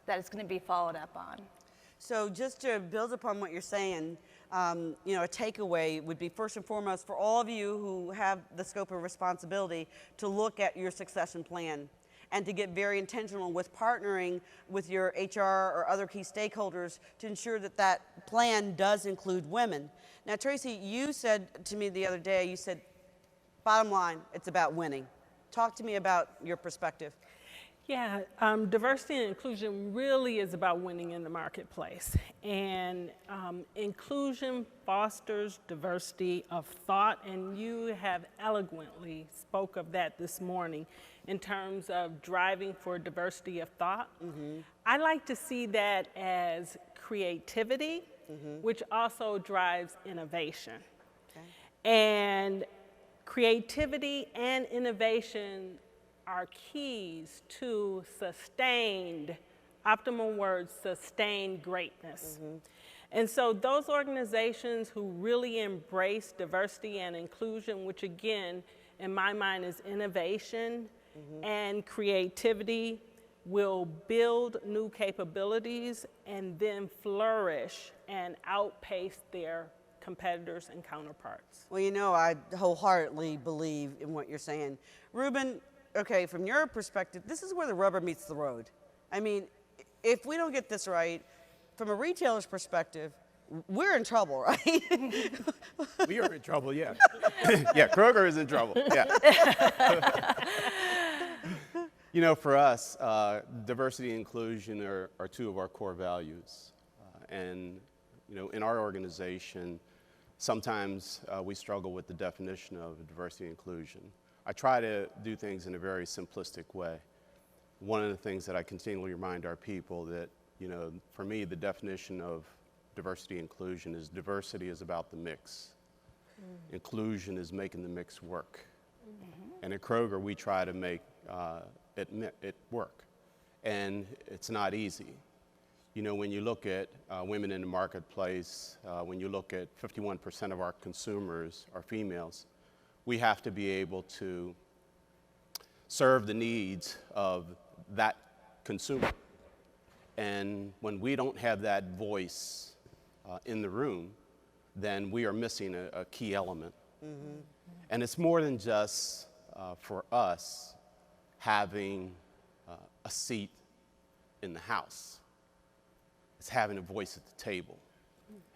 that it's going to be followed up on. So just to build upon what you're saying, you know, a takeaway would be first and foremost for all of you who have the scope of responsibility to look at your succession plan and to get very intentional with partnering with your HR or other key stakeholders to ensure that that plan does include women. Now, Tracy, you said to me the other day, you said, bottom line, it's about winning. Talk to me about your perspective. Yeah, diversity and inclusion really is about winning in the marketplace. And inclusion fosters diversity of thought, and you have eloquently spoke of that this morning in terms of driving for diversity of thought. Mm-hmm. I like to see that as creativity, which also drives innovation. Okay. And creativity and innovation are keys to sustained, optimal word, sustained greatness. And so those organizations who really embrace diversity and inclusion, which again, in my mind is innovation and creativity, will build new capabilities and then flourish and outpace their competitors and counterparts. Well, you know, I wholeheartedly believe in what you're saying. Ruben, okay, from your perspective, this is where the rubber meets the road. I mean, if we don't get this right, from a retailer's perspective, we're in trouble, right? We are in trouble, yeah. Yeah, Kroger is in trouble, yeah. You know, for us, diversity and inclusion are two of our core values. And, you know, in our organization, sometimes we struggle with the definition of diversity and inclusion. I try to do things in a very simplistic way. One of the things that I continually remind our people that, you know, for me, the definition of diversity and inclusion is diversity is about the mix. Inclusion is making the mix work. And at Kroger, we try to make it work. And it's not easy. You know, when you look at women in the marketplace, when you look at 51% of our consumers are females, we have to be able to serve the needs of that consumer. And when we don't have that voice in the room, then we are missing a key element. And it's more than just for us having a seat in the house. It's having a voice at the table.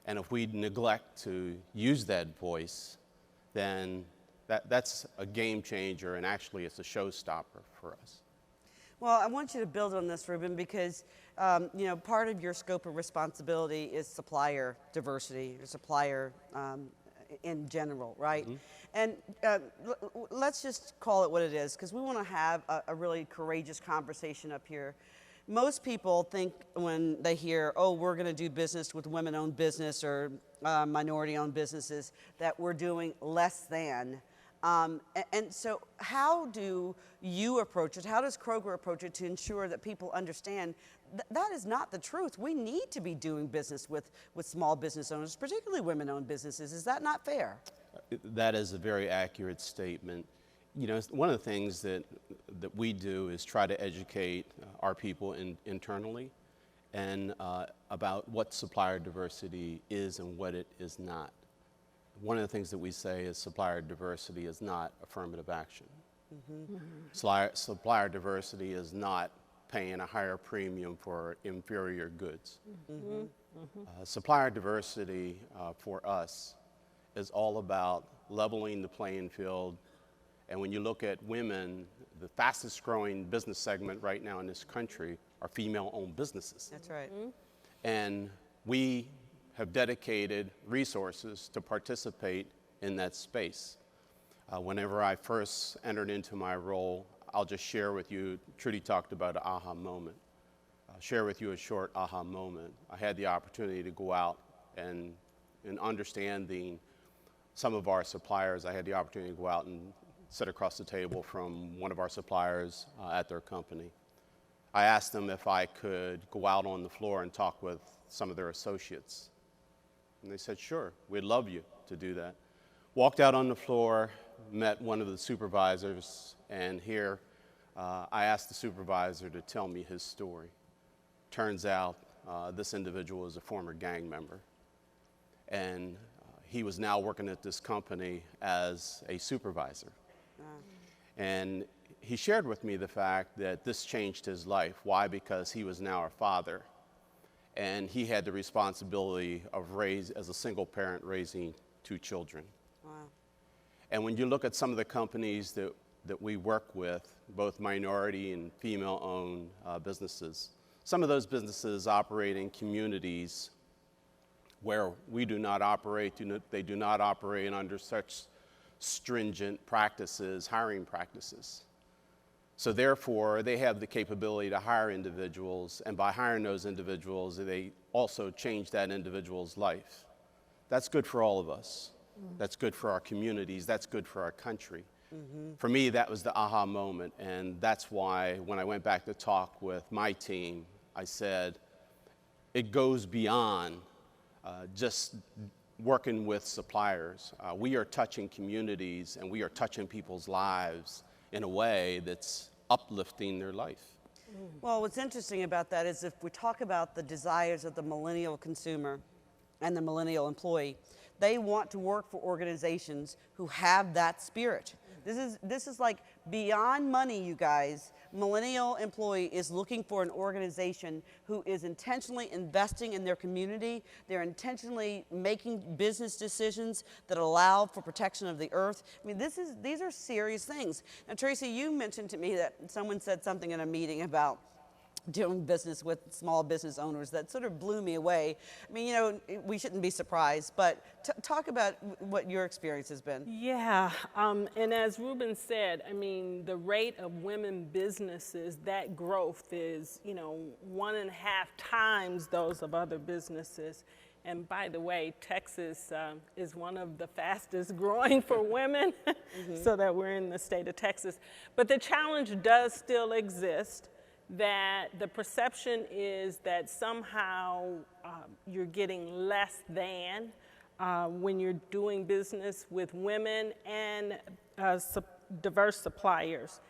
And if we neglect to use that voice, then that's a game changer, and actually it's a showstopper for us. Well, I want you to build on this, Ruben, because you know, part of your scope of responsibility is supplier diversity, or supplier in general, right? And let's just call it what it is, because we want to have a really courageous conversation up here. Most people think when they hear, oh, we're going to do business with women-owned business or minority-owned businesses, that we're doing less than. And so how do you approach it? How does Kroger approach it to ensure that people understand that is not the truth? We need to be doing business with small business owners, particularly women-owned businesses. Is that not fair? That is a very accurate statement. You know, one of the things that we do is try to educate our people internally and about what supplier diversity is and what it is not. One of the things that we say is supplier diversity is not affirmative action. Supplier diversity is not paying a higher premium for inferior goods. Supplier diversity for us is all about leveling the playing field. And when you look at women, the fastest growing business segment right now in this country are female-owned businesses. That's right. And we have dedicated resources to participate in that space. Whenever I first entered into my role, I'll just share with you, Trudy talked about an aha moment. I'll share with you a short aha moment. I had the opportunity to go out and in understanding some of our suppliers, I had the opportunity to go out and sit across the table from one of our suppliers at their company. I asked them if I could go out on the floor and talk with some of their associates. And they said, sure, we'd love you to do that. Walked out on the floor, met one of the supervisors, and here I asked the supervisor to tell me his story. Turns out this individual is a former gang member. And he was now working at this company as a supervisor. And he shared with me the fact that this changed his life. Why? Because he was now a father. And he had the responsibility of as a single parent, raising 2 children. Wow. And when you look at some of the companies that we work with, both minority and female-owned businesses, some of those businesses operate in communities where we do not operate, they do not operate under such stringent practices, hiring practices. So therefore, they have the capability to hire individuals, and by hiring those individuals, they also change that individual's life. That's good for all of us. That's good for our communities. That's good for our country. For me, that was the aha moment, and that's why when I went back to talk with my team, I said, it goes beyond just working with suppliers. We are touching communities, and we are touching people's lives in a way that's uplifting their life. Well, what's interesting about that is if we talk about the desires of the millennial consumer and the millennial employee, they want to work for organizations who have that spirit. This is like beyond money, you guys. Millennial employee is looking for an organization who is intentionally investing in their community. They're intentionally making business decisions that allow for protection of the earth. I mean, these are serious things. Now, Tracy, you mentioned to me that someone said something in a meeting about doing business with small business owners that sort of blew me away. I mean, you know, we shouldn't be surprised, but talk about what your experience has been. Yeah, and as Ruben said, I mean, the rate of women businesses, that growth is, you know, 1.5 times those of other businesses. And by the way, Texas is one of the fastest growing for women, so that we're in the state of Texas. But the challenge does still exist, that the perception is that somehow you're getting less than when you're doing business with women and diverse suppliers.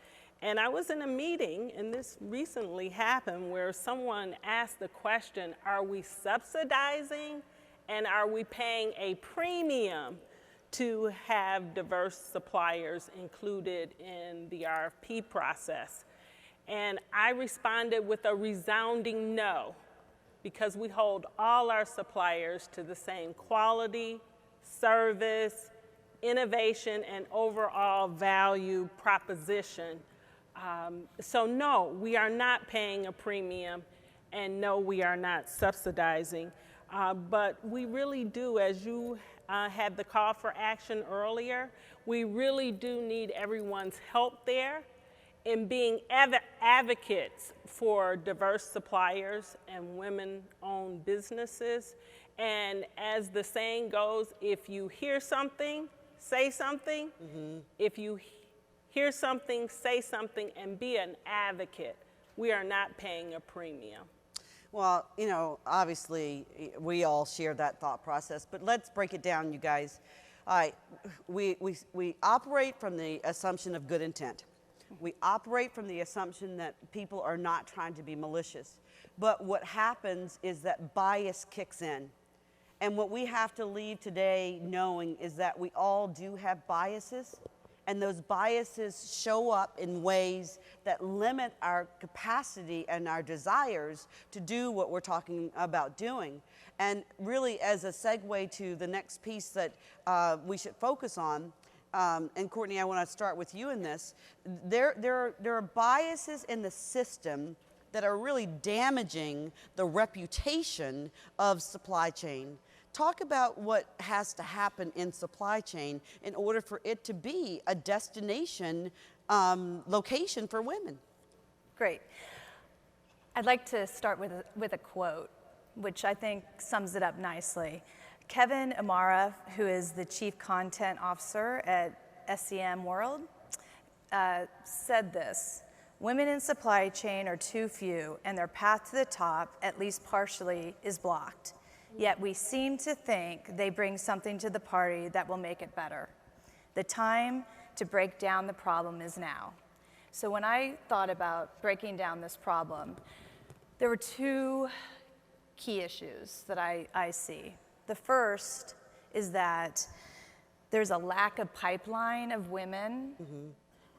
And I was in a meeting, and this recently happened, where someone asked the question, are we subsidizing and are we paying a premium to have diverse suppliers included in the RFP process? And I responded with a resounding no, because we hold all our suppliers to the same quality, service, innovation, and overall value proposition. So no, we are not paying a premium, and no, we are not subsidizing. But we really do, as you had the call for action earlier, we really do need everyone's help there in being advocates for diverse suppliers and women-owned businesses. And as the saying goes, if you hear something, say something. If you hear something, say something, and be an advocate. We are not paying a premium. Well, you know, obviously we all share that thought process, but let's break it down, you guys. We operate from the assumption of good intent. We operate from the assumption that people are not trying to be malicious. But what happens is that bias kicks in. And what we have to leave today knowing is that we all do have biases, and those biases show up in ways that limit our capacity and our desires to do what we're talking about doing. And really, as a segue to the next piece that we should focus on, and Courtney, I want to start with you in this. There are biases in the system that are really damaging the reputation of supply chain. Talk about what has to happen in supply chain in order for it to be a destination location for women. Great. I'd like to start with a quote, which I think sums it up nicely. Kevin Amara, who is the Chief Content Officer at SEM World, said this: women in supply chain are too few, and their path to the top, at least partially, is blocked. Yet we seem to think they bring something to the party that will make it better. The time to break down the problem is now. So when I thought about breaking down this problem, there were two key issues that I see. The first is that there's a lack of pipeline of women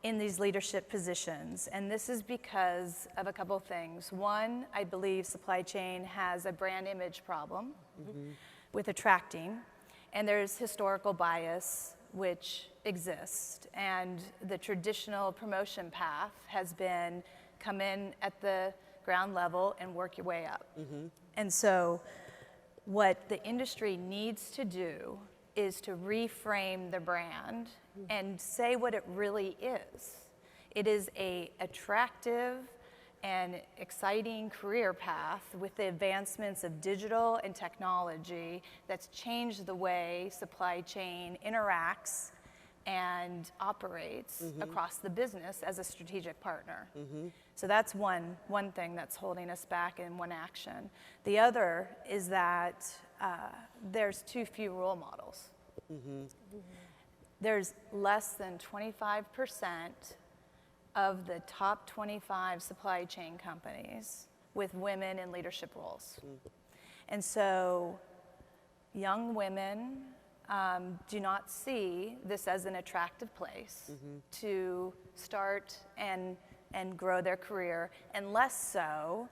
in these leadership positions, and this is because of a couple things. One, I believe supply chain has a brand image problem with attracting, and there's historical bias which exists, and the traditional promotion path has been come in at the ground level and work your way up. And so what the industry needs to do is to reframe the brand and say what it really is. It is an attractive and exciting career path with the advancements of digital and technology that's changed the way supply chain interacts and operates across the business as a strategic partner. So that's one thing that's holding us back in one action. The other is that there's too few role models. There's less than 25% of the top 25 supply chain companies with women in leadership roles. And so young women do not see this as an attractive place to start and grow their career, and less so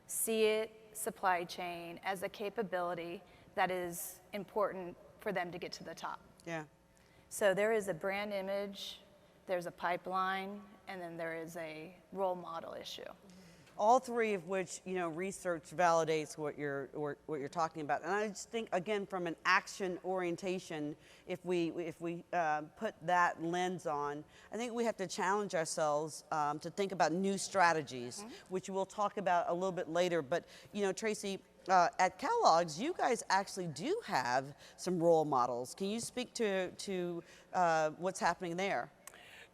see it, supply chain, as a capability that is important for them to get to the top. Yeah. So there is a brand image, there's a pipeline, and then there is a role model issue. All three of which, you know, research validates what you're talking about. And I just think, again, from an action orientation, if we put that lens on, I think we have to challenge ourselves to think about new strategies, which we'll talk about a little bit later. But, you know, Tracy, at Kellogg's, you guys actually do have some role models. Can you speak to what's happening there?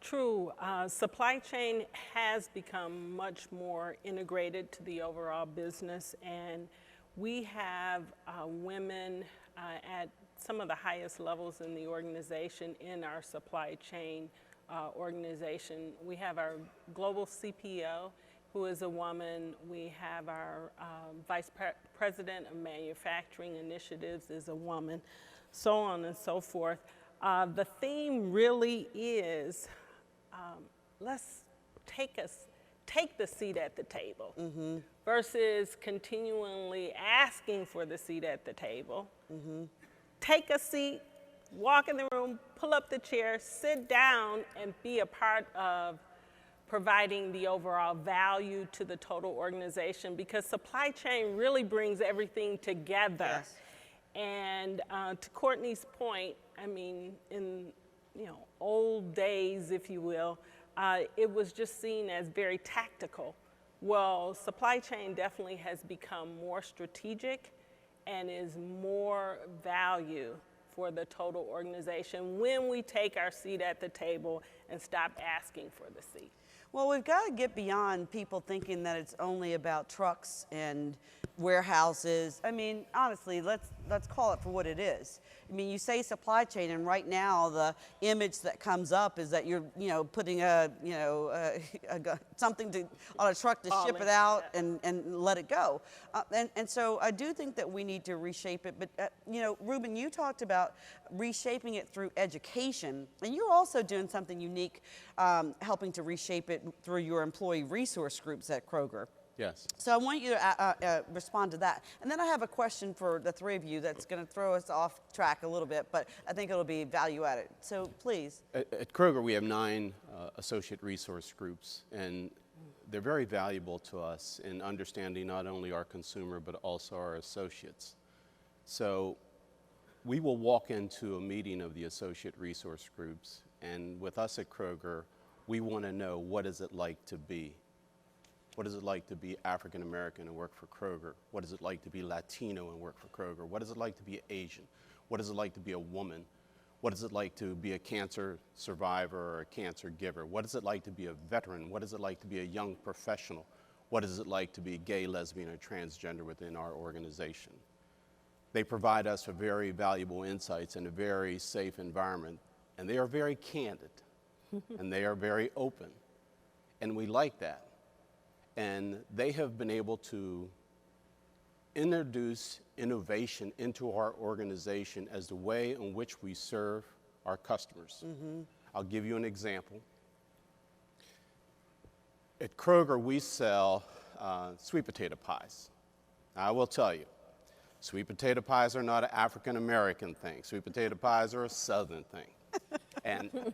True. Supply chain has become much more integrated to the overall business, and we have women at some of the highest levels in the organization in our supply chain organization. We have our global CPO, who is a woman. We have our vice president of manufacturing initiatives is a woman, so on and so forth. The theme really is let's take the seat at the table versus continually asking for the seat at the table. Take a seat, walk in the room, pull up the chair, sit down, and be a part of providing the overall value to the total organization, because supply chain really brings everything together. Yes. And to Courtney's point, I mean, in old days, if you will, it was just seen as very tactical. Well, supply chain definitely has become more strategic and is more value for the total organization when we take our seat at the table and stop asking for the seat. Well, we've got to get beyond people thinking that it's only about trucks and warehouses. I mean, honestly, let's call it for what it is. I mean, you say supply chain, and right now the image that comes up is that you're, putting something on a truck to ship it out and let it go. And so I do think that we need to reshape it. But Ruben, you talked about reshaping it through education, and you're also doing something unique, helping to reshape it through your employee resource groups at Kroger. Yes. So I want you to respond to that. And then I have a question for the three of you that's going to throw us off track a little bit, but I think it'll be value added. So please. At Kroger, we have 9 associate resource groups, and they're very valuable to us in understanding not only our consumer, but also our associates. So we will walk into a meeting of the associate resource groups, and with us at Kroger, we want to know, what is it like to be? What is it like to be African American and work for Kroger? What is it like to be Latino and work for Kroger? What is it like to be Asian? What is it like to be a woman? What is it like to be a cancer survivor or a cancer giver? What is it like to be a veteran? What is it like to be a young professional? What is it like to be gay, lesbian, or transgender within our organization? They provide us with very valuable insights in a very safe environment, and they are very candid, and they are very open, and we like that. And they have been able to introduce innovation into our organization as the way in which we serve our customers. I'll give you an example. At Kroger, we sell sweet potato pies. I will tell you, sweet potato pies are not an African American thing. Sweet potato pies are a Southern thing. And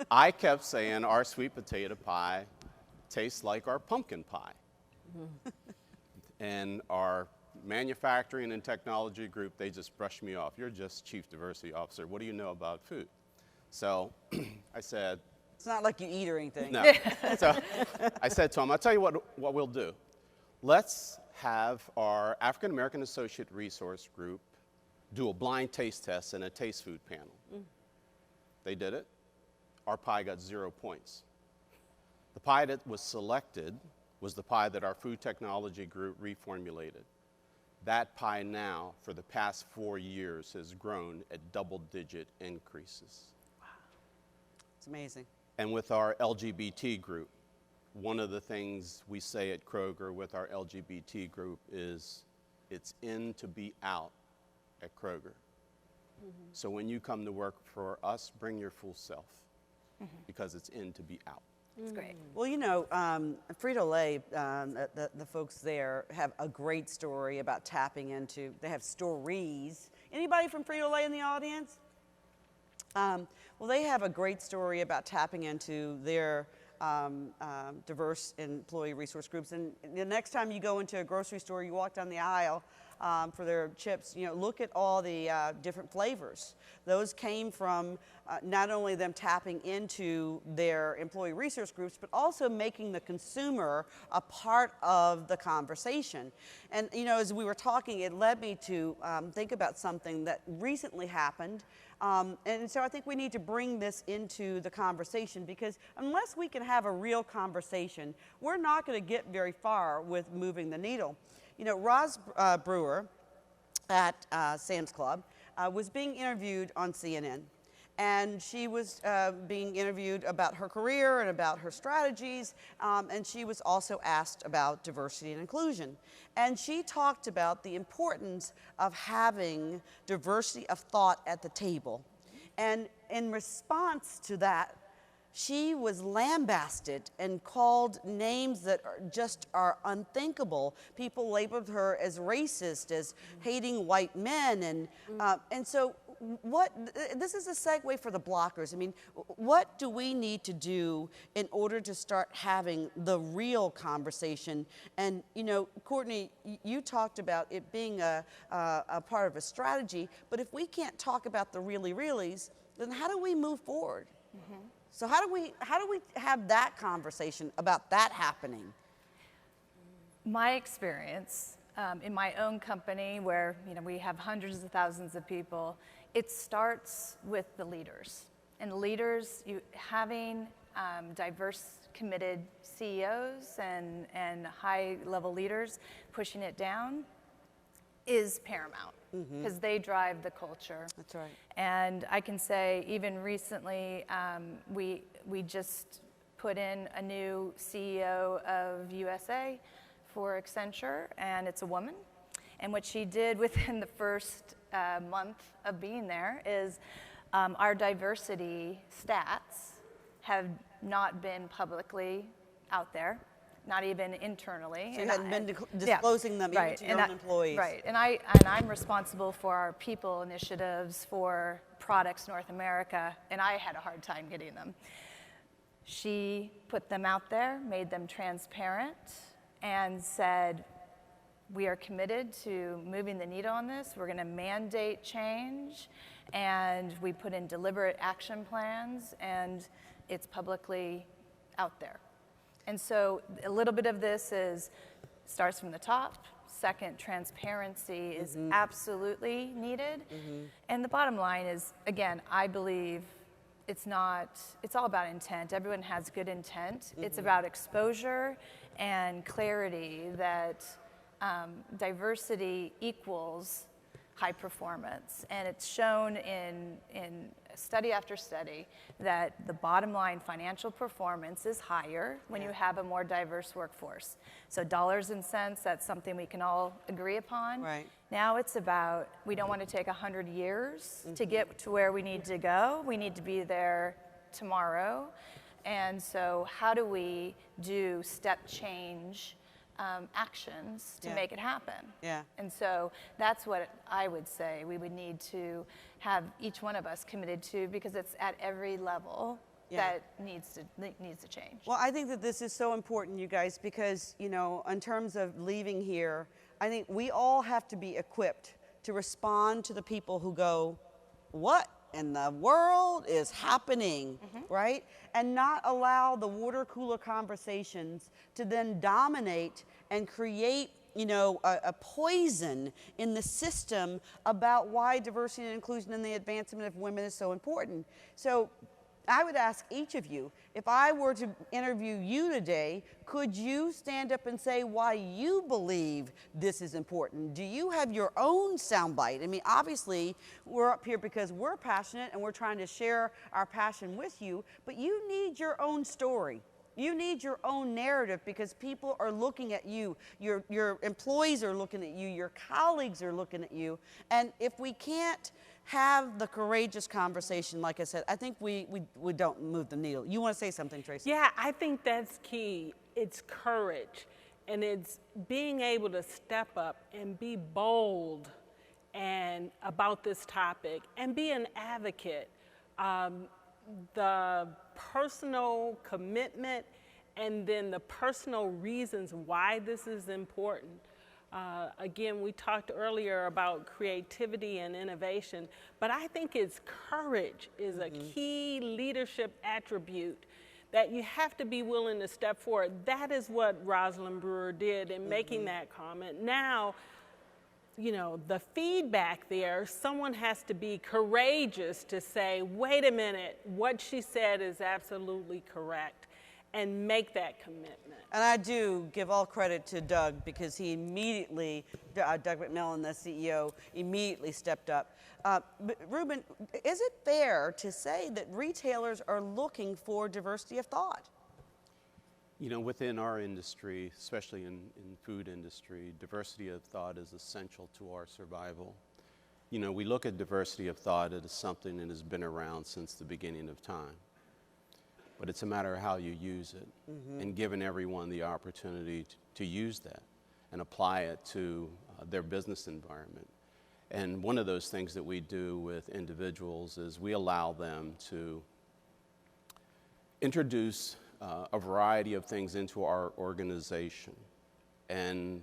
I kept saying our sweet potato pie tastes like our pumpkin pie. And our manufacturing and technology group, they just brushed me off. You're just chief diversity officer. What do you know about food? So I said, It's not like you eat or anything. no. So I said to him, I'll tell you what we'll do. Let's have our African American Associate Resource Group do a blind taste test and a taste food panel. They did it. Our pie got 0 points. The pie that was selected was the pie that our food technology group reformulated. That pie now, for the past 4 years, has grown at double-digit increases. It's amazing. And with our LGBT group, one of the things we say at Kroger with our LGBT group is it's in to be out at Kroger. So when you come to work for us, bring your full self because it's in to be out. It's great. Well, you know, Frito-Lay, the folks there have a great story about tapping into, they have stories. Anybody from Frito-Lay in the audience? Well, they have a great story about tapping into their diverse employee resource groups. And the next time you go into a grocery store, you walk down the aisle for their chips, you know, look at all the different flavors. Those came from not only them tapping into their employee resource groups, but also making the consumer a part of the conversation. And, you know, as we were talking, it led me to think about something that recently happened. And so I think we need to bring this into the conversation, because unless we can have a real conversation, we're not going to get very far with moving the needle. You know, Roz Brewer at Sam's Club was being interviewed on CNN. And she was being interviewed about her career and about her strategies, and she was also asked about diversity and inclusion. And she talked about the importance of having diversity of thought at the table. And in response to that, she was lambasted and called names that are unthinkable. People labeled her as racist, as hating white men, and so this is a segue for the blockers. I mean, what do we need to do in order to start having the real conversation? And, you know, Courtney, you talked about it being a part of a strategy, but if we can't talk about the reallys, then how do we move forward? So how do we have that conversation about that happening? My experience in my own company, where we have hundreds of thousands of people, it starts with the leaders. And leaders, having diverse, committed CEOs and high-level leaders pushing it down is paramount, because they drive the culture. That's right. And I can say, even recently, we just put in a new CEO of USA for Accenture, and it's a woman. And what she did within the first month of being there is our diversity stats have not been publicly out there, not even internally. So you hadn't been disclosing them even to your own employees. Right, and I'm responsible for our people initiatives for Products North America, and I had a hard time getting them. She put them out there, made them transparent, and said, we are committed to moving the needle on this. We're going to mandate change, and we put in deliberate action plans, and it's publicly out there. And so a little bit of this starts from the top. Second, transparency is absolutely needed. And the bottom line is, again, I believe it's all about intent. Everyone has good intent. It's about exposure and clarity that diversity equals high performance. And it's shown in study after study that the bottom line financial performance is higher when you have a more diverse workforce. So dollars and cents, that's something we can all agree upon. Right. Now it's about, we don't want to take 100 years to get to where we need to go. We need to be there tomorrow. And so how do we do step change actions to make it happen? Yeah. And so that's what I would say we would need to have each one of us committed to, because it's at every level that needs to change. Well, I think that this is so important, you guys, because, you know, in terms of leaving here, I think we all have to be equipped to respond to the people who go, what in the world is happening, right? And not allow the water cooler conversations to then dominate and create, you know, a poison in the system about why diversity and inclusion and the advancement of women is so important. So I would ask each of you, if I were to interview you today, could you stand up and say why you believe this is important? Do you have your own soundbite? I mean, obviously, we're up here because we're passionate and we're trying to share our passion with you, but you need your own story. You need your own narrative because people are looking at you. Your employees are looking at you. Your colleagues are looking at you. And if we can't have the courageous conversation, like I said, I think we don't move the needle. You want to say something, Tracy? Yeah, I think that's key. It's courage, and it's being able to step up and be bold and about this topic and be an advocate. The personal commitment and then the personal reasons why this is important. Again, we talked earlier about creativity and innovation, but I think it's courage is a key leadership attribute that you have to be willing to step forward. That is what Rosalind Brewer did in making that comment. Now, you know, the feedback there, someone has to be courageous to say, wait a minute, what she said is absolutely correct, and make that commitment. And I do give all credit to Doug because he immediately, Doug McMillan, the CEO, immediately stepped up. But Ruben, is it fair to say that retailers are looking for diversity of thought? You know, within our industry, especially in food industry, diversity of thought is essential to our survival. You know, we look at diversity of thought as something that has been around since the beginning of time. But it's a matter of how you use it and giving everyone the opportunity to use that and apply it to their business environment. And one of those things that we do with individuals is we allow them to introduce a variety of things into our organization. And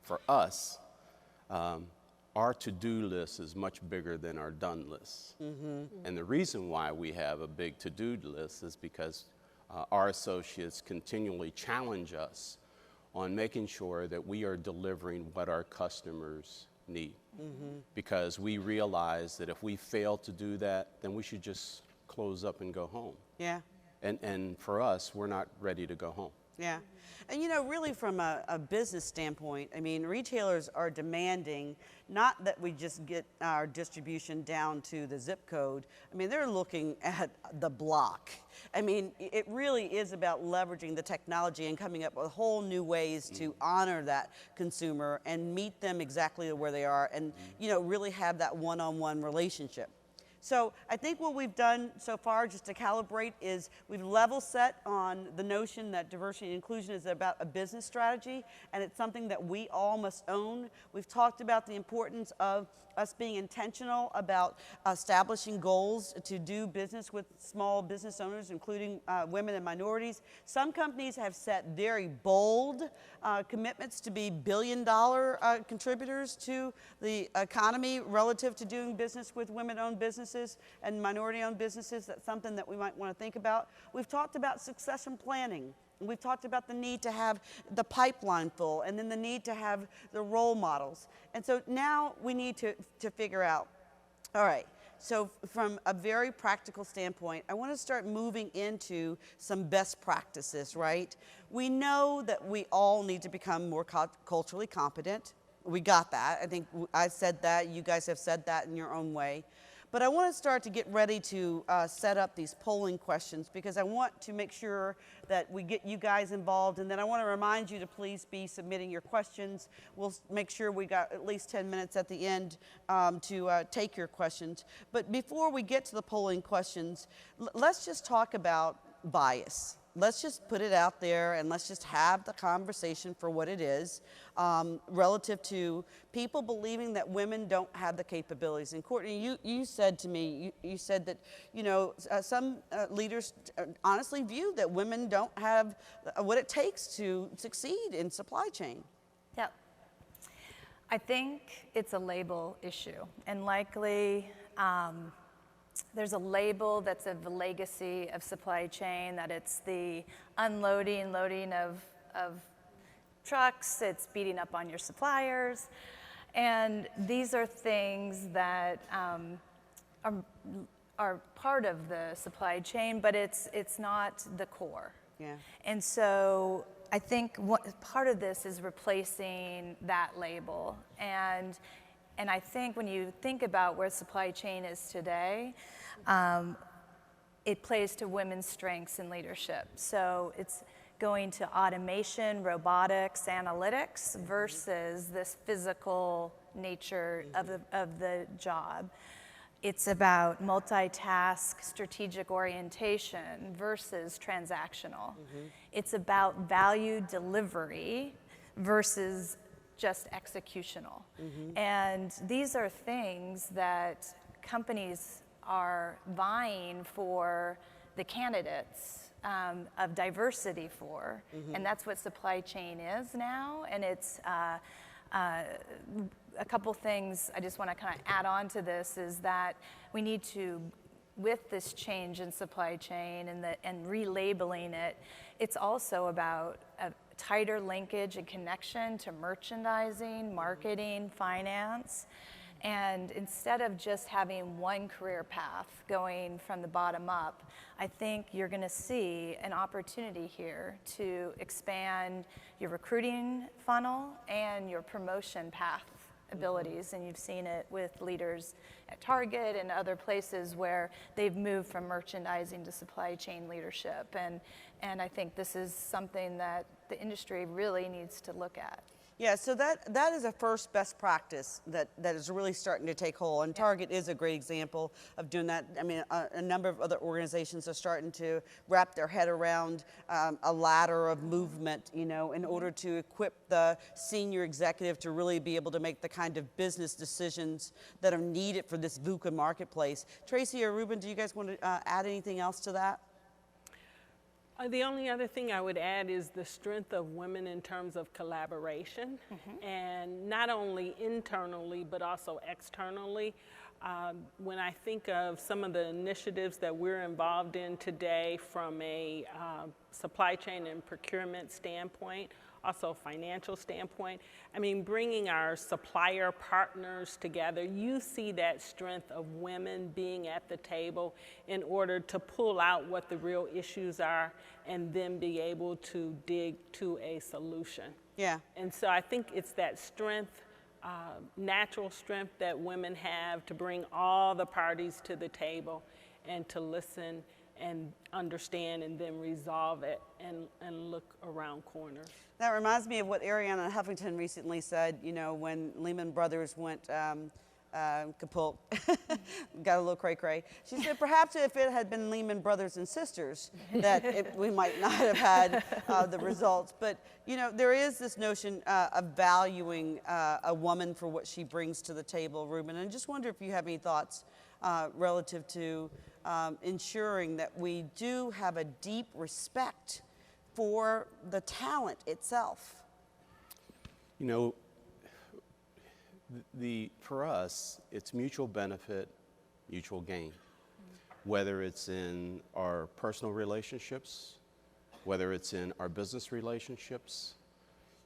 for us, our to-do list is much bigger than our done list. And the reason why we have a big to-do list is because our associates continually challenge us on making sure that we are delivering what our customers need. Because we realize that if we fail to do that, then we should just close up and go home. Yeah. And for us, we're not ready to go home. Yeah. And you know, really from a business standpoint, I mean, retailers are demanding not that we just get our distribution down to the zip code. I mean, they're looking at the block. I mean, it really is about leveraging the technology and coming up with whole new ways to honor that consumer and meet them exactly where they are and, you know, really have that one-on-one relationship. So I think what we've done so far, just to calibrate, is we've level set on the notion that diversity and inclusion is about a business strategy, and it's something that we all must own. We've talked about the importance of us being intentional about establishing goals to do business with small business owners, including women and minorities. Some companies have set very bold commitments to be billion-dollar contributors to the economy relative to doing business with women-owned businesses and minority-owned businesses. That's something that we might want to think about. We've talked about succession planning. We've talked about the need to have the pipeline full and then the need to have the role models. And so now we need to figure out, all right, so from a very practical standpoint, I want to start moving into some best practices, right? We know that we all need to become more culturally competent. We got that. I think I said that. You guys have said that in your own way. But I want to start to get ready to set up these polling questions because I want to make sure that we get you guys involved, and then I want to remind you to please be submitting your questions. We'll make sure we got at least 10 minutes at the end to take your questions. But before we get to the polling questions, let's just talk about bias. Let's just put it out there and let's just have the conversation for what it is relative to people believing that women don't have the capabilities. And Courtney, you said to me, you said that, you know, some leaders honestly view that women don't have what it takes to succeed in supply chain. Yep. I think it's a label issue, and likely there's a label that's a legacy of supply chain, that it's the unloading, loading of trucks, it's beating up on your suppliers. And these are things that are part of the supply chain, but it's not the core. Yeah. And so I think part of this is replacing that label. And I think when you think about where supply chain is today, it plays to women's strengths in leadership. So it's going to automation, robotics, analytics versus this physical nature of the job. It's about multitask, strategic orientation versus transactional. It's about value delivery versus just executional. And these are things that companies are vying for the candidates of diversity for, and that's what supply chain is now. And it's a couple things I just want to kind of add on to this is that we need to, with this change in supply chain and relabeling it, it's also about a tighter linkage and connection to merchandising, marketing, finance. And instead of just having one career path going from the bottom up, I think you're going to see an opportunity here to expand your recruiting funnel and your promotion path abilities. And you've seen it with leaders at Target and other places where they've moved from merchandising to supply chain leadership. And I think this is something that the industry really needs to look at. Yeah, so that is a first best practice that is really starting to take hold, and Target is a great example of doing that. I mean, a number of other organizations are starting to wrap their head around a ladder of movement, you know, in order to equip the senior executive to really be able to make the kind of business decisions that are needed for this VUCA marketplace. Tracy or Ruben, do you guys want to add anything else to that? The only other thing I would add is the strength of women in terms of collaboration, and not only internally but also externally. When I think of some of the initiatives that we're involved in today from a supply chain and procurement standpoint, also financial standpoint, I mean, bringing our supplier partners together, you see that strength of women being at the table in order to pull out what the real issues are and then be able to dig to a solution. Yeah. And so I think it's that strength, natural strength that women have to bring all the parties to the table and to listen and understand and then resolve it and look around corners. That reminds me of what Ariana Huffington recently said, you know, when Lehman Brothers went kaput, got a little cray-cray. She said perhaps if it had been Lehman Brothers and Sisters, that we might not have had the results. But, you know, there is this notion of valuing a woman for what she brings to the table, Ruben. And I just wonder if you have any thoughts relative to ensuring that we do have a deep respect for the talent itself. You know, for us, it's mutual benefit, mutual gain. Whether it's in our personal relationships, whether it's in our business relationships,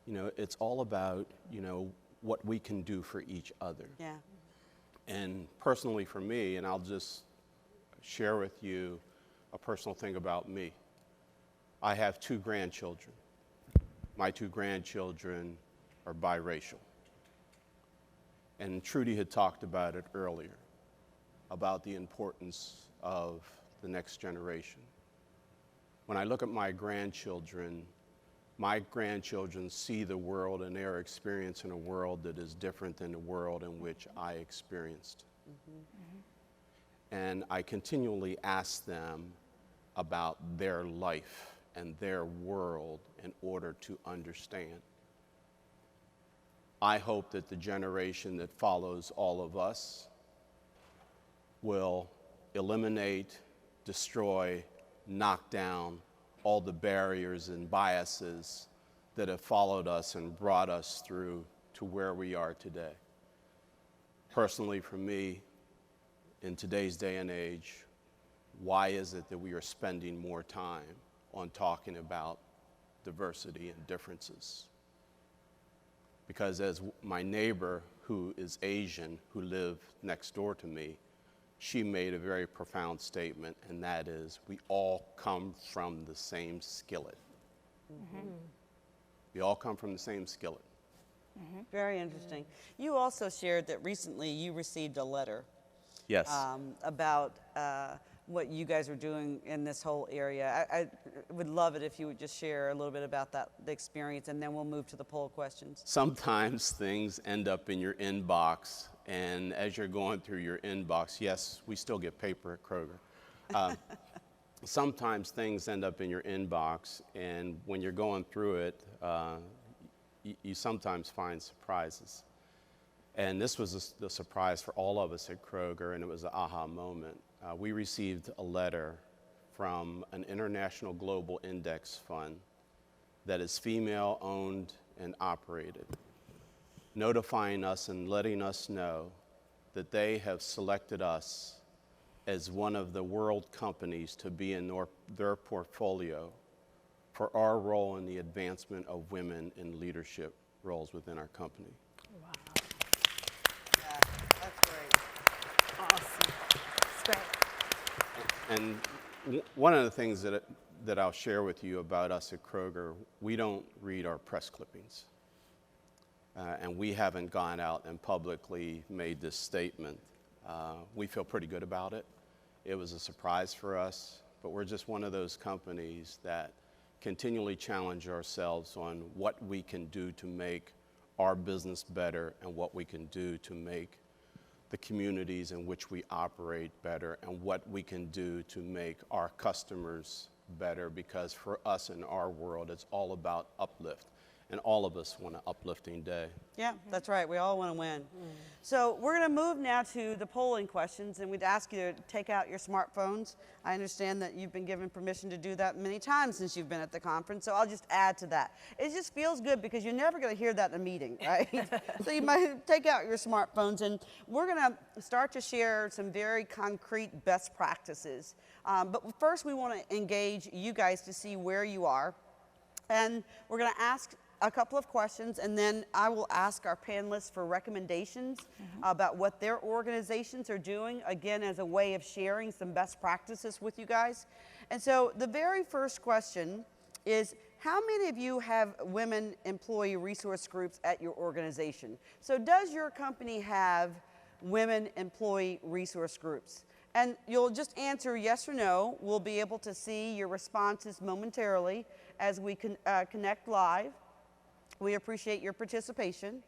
you know, it's all about, you know, what we can do for each other. Yeah. And personally for me, and I'll just share with you a personal thing about me. I have 2 grandchildren. My 2 grandchildren are biracial. And Trudy had talked about it earlier, about the importance of the next generation. When I look at my grandchildren see the world and they're experiencing a world that is different than the world in which I experienced. And I continually ask them about their life and their world in order to understand. I hope that the generation that follows all of us will eliminate, destroy, knock down all the barriers and biases that have followed us and brought us through to where we are today. Personally, for me, in today's day and age, why is it that we are spending more time on talking about diversity and differences? Because as my neighbor who is Asian, who lived next door to me, she made a very profound statement, and that is, we all come from the same skillet. We all come from the same skillet. Very interesting. You also shared that recently you received a letter Yes. about what you guys are doing in this whole area. I would love it if you would just share a little bit about that, the experience, and then we'll move to the poll questions. Sometimes things end up in your inbox, and as you're going through your inbox, yes, we still get paper at Kroger. Sometimes things end up in your inbox, and when you're going through it, you sometimes find surprises. And this was the surprise for all of us at Kroger, and it was an aha moment. We received a letter from an international global index fund that is female owned and operated, notifying us and letting us know that they have selected us as one of the world companies to be in their portfolio for our role in the advancement of women in leadership roles within our company. Wow. Yeah, that's great. Awesome. It's great. And one of the things that I'll share with you about us at Kroger, we don't read our press clippings. And we haven't gone out and publicly made this statement. We feel pretty good about it. It was a surprise for us, but we're just one of those companies that continually challenge ourselves on what we can do to make our business better and what we can do to make the communities in which we operate better and what we can do to make our customers better, because for us in our world, it's all about uplift. And all of us want an uplifting day. Yeah, that's right. We all want to win. So we're going to move now to the polling questions, and we'd ask you to take out your smartphones. I understand that you've been given permission to do that many times since you've been at the conference, so I'll just add to that. It just feels good because you're never going to hear that in a meeting, right? So you might take out your smartphones, and we're going to start to share some very concrete best practices. But first, we want to engage you guys to see where you are, and we're going to ask a couple of questions, and then I will ask our panelists for recommendations about what their organizations are doing, again, as a way of sharing some best practices with you guys. And so the very first question is, how many of you have women employee resource groups at your organization? So does your company have women employee resource groups? And you'll just answer yes or no. We'll be able to see your responses momentarily as we connect live. We appreciate your participation.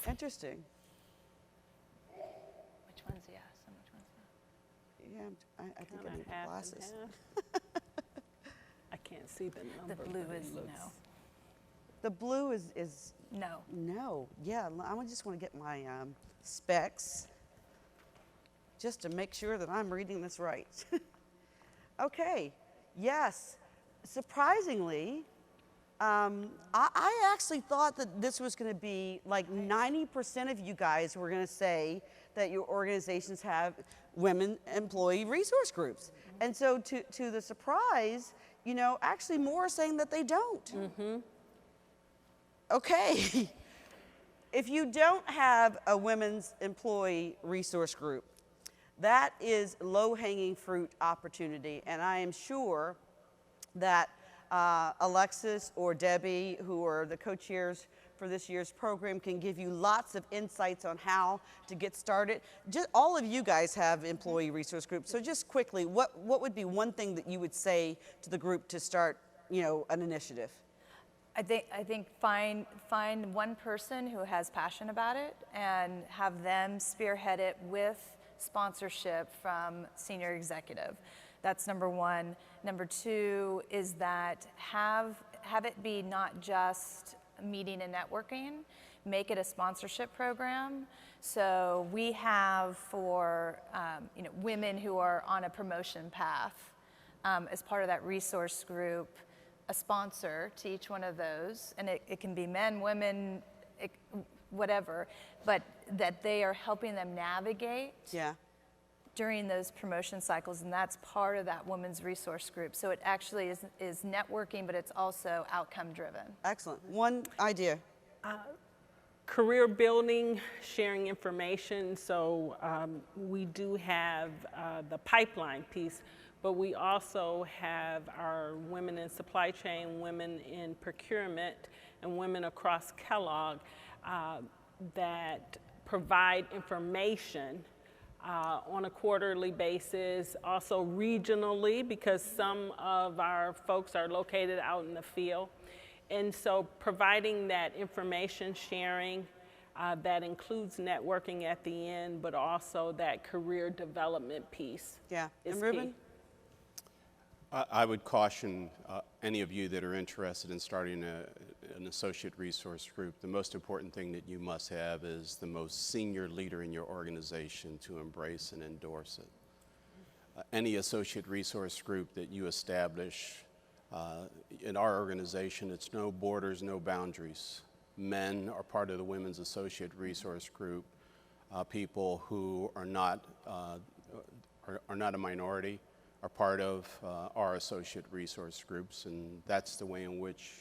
Interesting. Which one's yes and which one's no? Yeah, I think I need Half and glasses. half. I can't see the number. The blue but it is looks- no. The blue is No. no. Yeah, I just want to get my specs just to make sure that I'm reading this right. Okay. Yes, surprisingly, I actually thought that this was going to be like 90% of you guys were going to say that your organizations have women employee resource groups. And so to the surprise, you know, actually more are saying that they don't. Okay. If you don't have a women's employee resource group, that is low-hanging fruit opportunity, and I am sure that Alexis or Debbie, who are the co-chairs for this year's program, can give you lots of insights on how to get started. Just, all of you guys have employee resource groups, so just quickly, what would be one thing that you would say to the group to start, you know, an initiative? I think find one person who has passion about it and have them spearhead it with sponsorship from senior executive. That's number one. Number two is that have it be not just meeting and networking, make it a sponsorship program. So we have for women who are on a promotion path, as part of that resource group, a sponsor to each one of those, and it can be men, women, whatever, but that they are helping them navigate during those promotion cycles, and that's part of that women's resource group. So it actually is networking, but it's also outcome driven. Excellent. One idea. Career building, sharing information. So we do have the pipeline piece, but we also have our women in supply chain, women in procurement, and women across Kellogg that provide information on a quarterly basis, also regionally, because some of our folks are located out in the field. And so providing that information sharing that includes networking at the end, but also that career development piece. Yeah, is and Ruben? key. I would caution any of you that are interested in starting an associate resource group, the most important thing that you must have is the most senior leader in your organization to embrace and endorse it. Any associate resource group that you establish, in our organization, it's no borders, no boundaries. Men are part of the Women's Associate Resource Group. People who are not a minority are part of our associate resource groups, and that's the way in which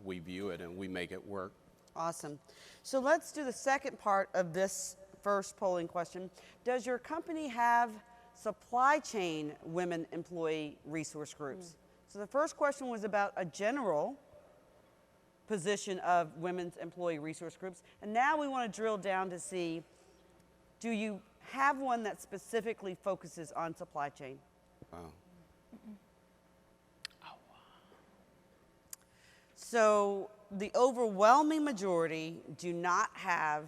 we view it, and we make it work. Awesome. So let's do the second part of this first polling question. Does your company have supply chain women employee resource groups? So the first question was about a general position of women's employee resource groups. And now we want to drill down to see, do you have one that specifically focuses on supply chain? Wow. So the overwhelming majority do not have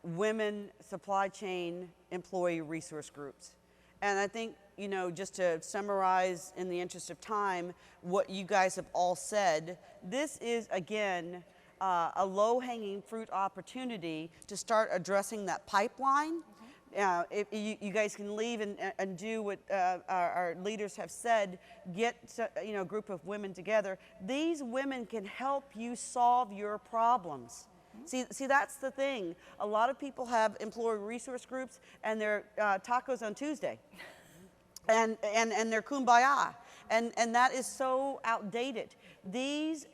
women supply chain employee resource groups. And I think, you know, just to summarize in the interest of time, what you guys have all said, this is, again, a low-hanging fruit opportunity to start addressing that pipeline. If you guys can leave and do what our leaders have said, get a group of women together. These women can help you solve your problems. See, that's the thing. A lot of people have employee resource groups and they're tacos on Tuesday. And they're kumbaya. And that is so outdated. These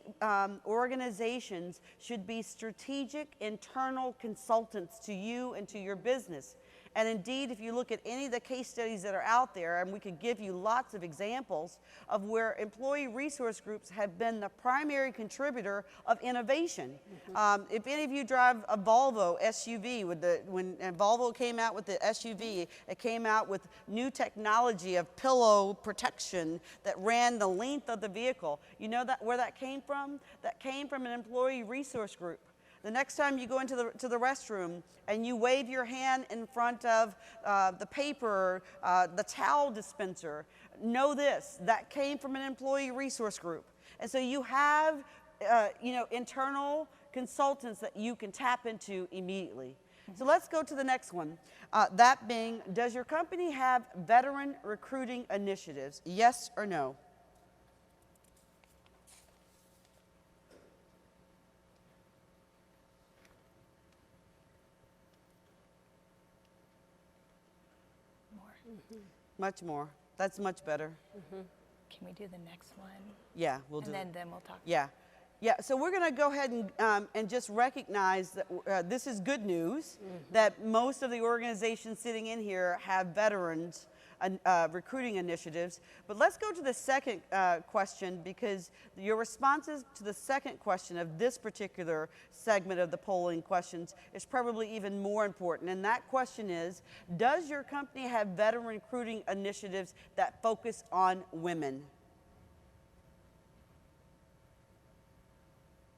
organizations should be strategic internal consultants to you and to your business. And indeed, if you look at any of the case studies that are out there, and we could give you lots of examples of where employee resource groups have been the primary contributor of innovation. If any of you drive a Volvo SUV, when Volvo came out with the SUV, it came out with new technology of pillow protection that ran the length of the vehicle. You know where that came from? That came from an employee resource group. The next time you go into the restroom and you wave your hand in front of the paper, the towel dispenser, know this, that came from an employee resource group. And so you have internal consultants that you can tap into immediately. So let's go to the next one. That being, does your company have veteran recruiting initiatives? Yes or no? Much more. That's much better. Can we do the next one? Yeah, we'll do. And then we'll talk. Yeah. So we're going to go ahead and just recognize that this is good news, that most of the organizations sitting in here have veterans recruiting initiatives. But let's go to the second question, because your responses to the second question of this particular segment of the polling questions is probably even more important. And that question is, does your company have veteran recruiting initiatives that focus on women?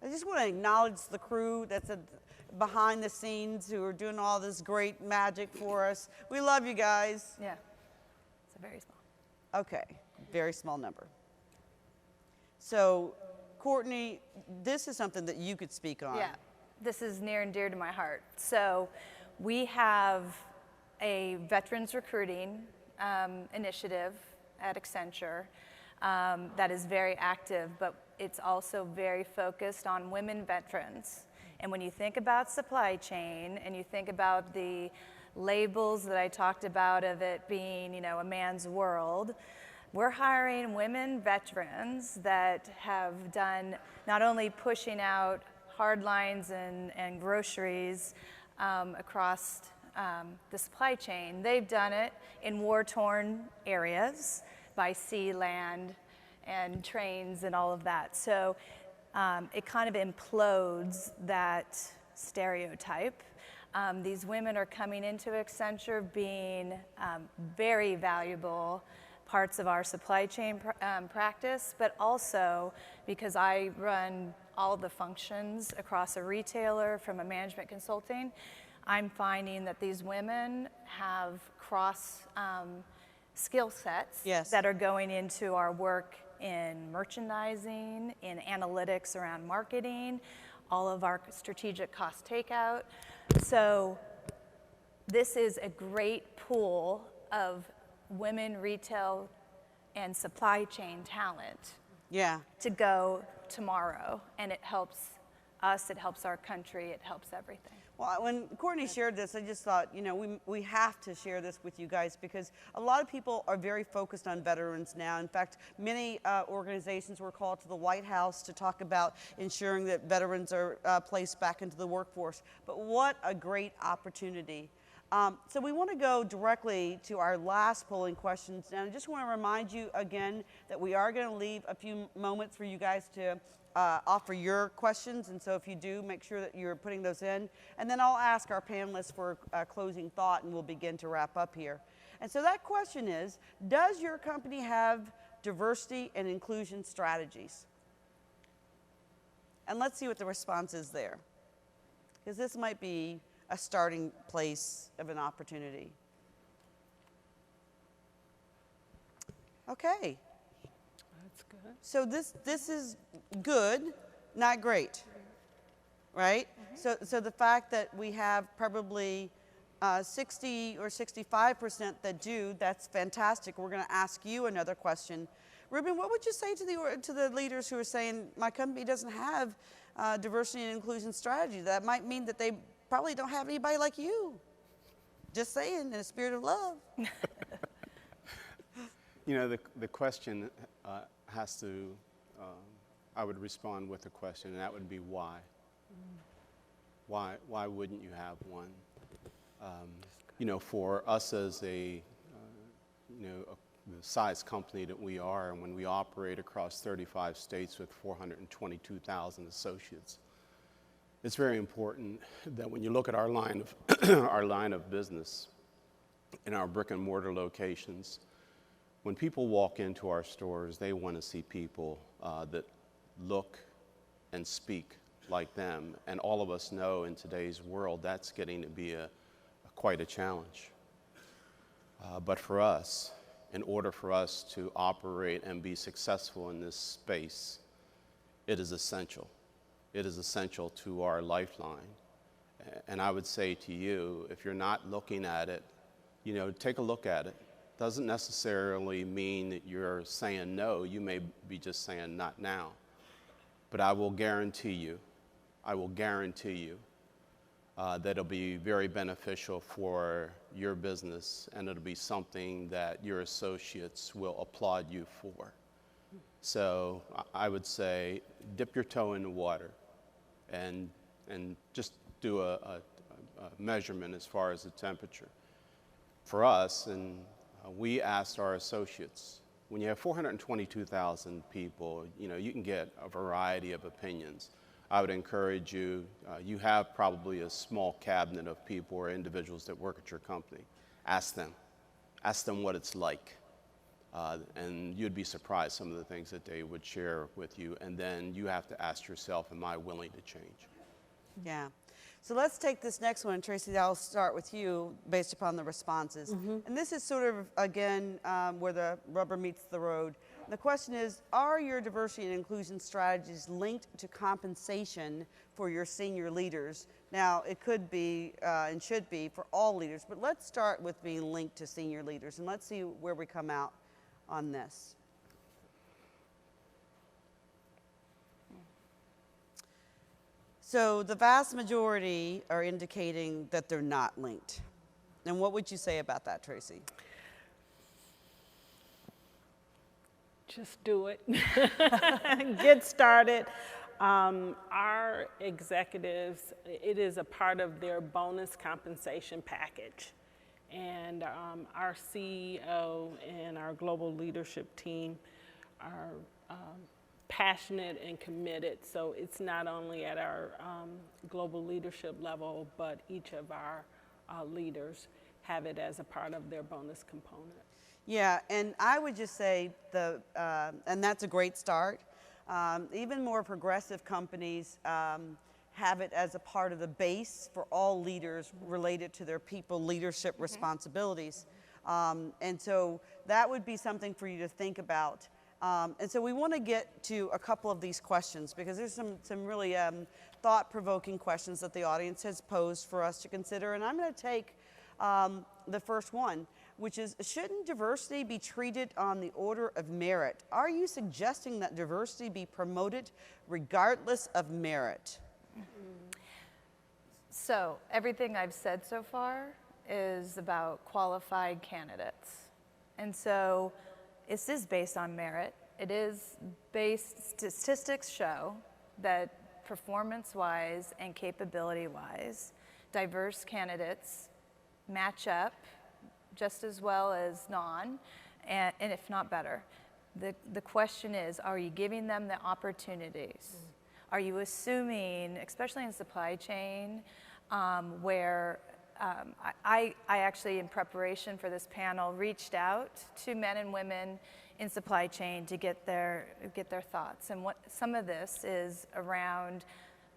I just want to acknowledge the crew that's behind the scenes who are doing all this great magic for us. We love you guys. Yeah, it's a very small. Okay, very small number. So, Courtney, this is something that you could speak on. Yeah, this is near and dear to my heart. So we have a veterans recruiting initiative at Accenture that is very active, but it's also very focused on women veterans. And when you think about supply chain and you think about the labels that I talked about of it being, a man's world, we're hiring women veterans that have done not only pushing out hard lines and groceries across the supply chain. They've done it in war-torn areas by sea, land, and trains and all of that. So it kind of implodes that stereotype. These women are coming into Accenture being very valuable parts of our supply chain practice, but also because I run all the functions across a retailer from a management consulting, I'm finding that these women have cross skill sets Yes. that are going into our work in merchandising, in analytics around marketing, all of our strategic cost takeout. So this is a great pool of women retail and supply chain talent Yeah. to go tomorrow, and it helps us, it helps our country, it helps everything. Well, when Courtney shared this, I just thought, you know, we have to share this with you guys because a lot of people are very focused on veterans now. In fact, many organizations were called to the White House to talk about ensuring that veterans are placed back into the workforce. But what a great opportunity. So we want to go directly to our last polling questions. And I just want to remind you again that we are going to leave a few moments for you guys to offer your questions. And so if you do, make sure that you're putting those in. And then I'll ask our panelists for a closing thought and we'll begin to wrap up here. And so that question is, does your company have diversity and inclusion strategies? And let's see what the response is there. Because this might be a starting place of an opportunity. Okay. That's good. So this is good, not great, right? So the fact that we have probably 60 or 65% that do, that's fantastic. We're going to ask you another question. Ruben, what would you say to the leaders who are saying, my company doesn't have diversity and inclusion strategy? That might mean that they probably don't have anybody like you. Just saying, in a spirit of love. You know, the question has to, I would respond with a question, and that would be why? Why wouldn't you have one? You know, for us as the size company that we are, and when we operate across 35 states with 422,000 associates, it's very important that when you look at our line of our line of business in our brick and mortar locations, when people walk into our stores, they want to see people that look and speak like them. And all of us know in today's world that's getting to be quite a challenge. But for us, in order for us to operate and be successful in this space, it is essential. It is essential to our lifeline. And I would say to you, if you're not looking at it, you know, take a look at it. Doesn't necessarily mean that you're saying no. You may be just saying not now. But I will guarantee you that it'll be very beneficial for your business, and it'll be something that your associates will applaud you for. So I would say dip your toe in the water and just do a measurement as far as the temperature. For us, and we asked our associates, when you have 422,000 people, you know, you can get a variety of opinions. I would encourage you, you have probably a small cabinet of people or individuals that work at your company. Ask them what it's like. And you'd be surprised some of the things that they would share with you. And then you have to ask yourself, am I willing to change? Yeah. So let's take this next one. Tracy, I'll start with you based upon the responses. And this is sort of, again, where the rubber meets the road. The question is, are your diversity and inclusion strategies linked to compensation for your senior leaders? Now, it could be and should be for all leaders, but let's start with being linked to senior leaders, and let's see where we come out on this. So the vast majority are indicating that they're not linked. And what would you say about that, Tracy? Just do it. Get started. Our executives, it is a part of their bonus compensation package. And our CEO and our global leadership team are passionate and committed. So it's not only at our global leadership level, but each of our leaders have it as a part of their bonus component. Yeah, and I would just say and that's a great start. Even more progressive companies have it as a part of the base for all leaders related to their people leadership responsibilities. And so that would be something for you to think about. And so we want to get to a couple of these questions because there's some really thought-provoking questions that the audience has posed for us to consider. And I'm going to take the first one, which is, shouldn't diversity be treated on the order of merit? Are you suggesting that diversity be promoted regardless of merit? So everything I've said so far is about qualified candidates. And so this is based on merit. It is based, statistics show that performance-wise and capability-wise, diverse candidates match up just as well as non, and if not better. The question is, are you giving them the opportunities? Are you assuming, especially in supply chain, where I actually, in preparation for this panel, reached out to men and women in supply chain to get their thoughts. And what some of this is around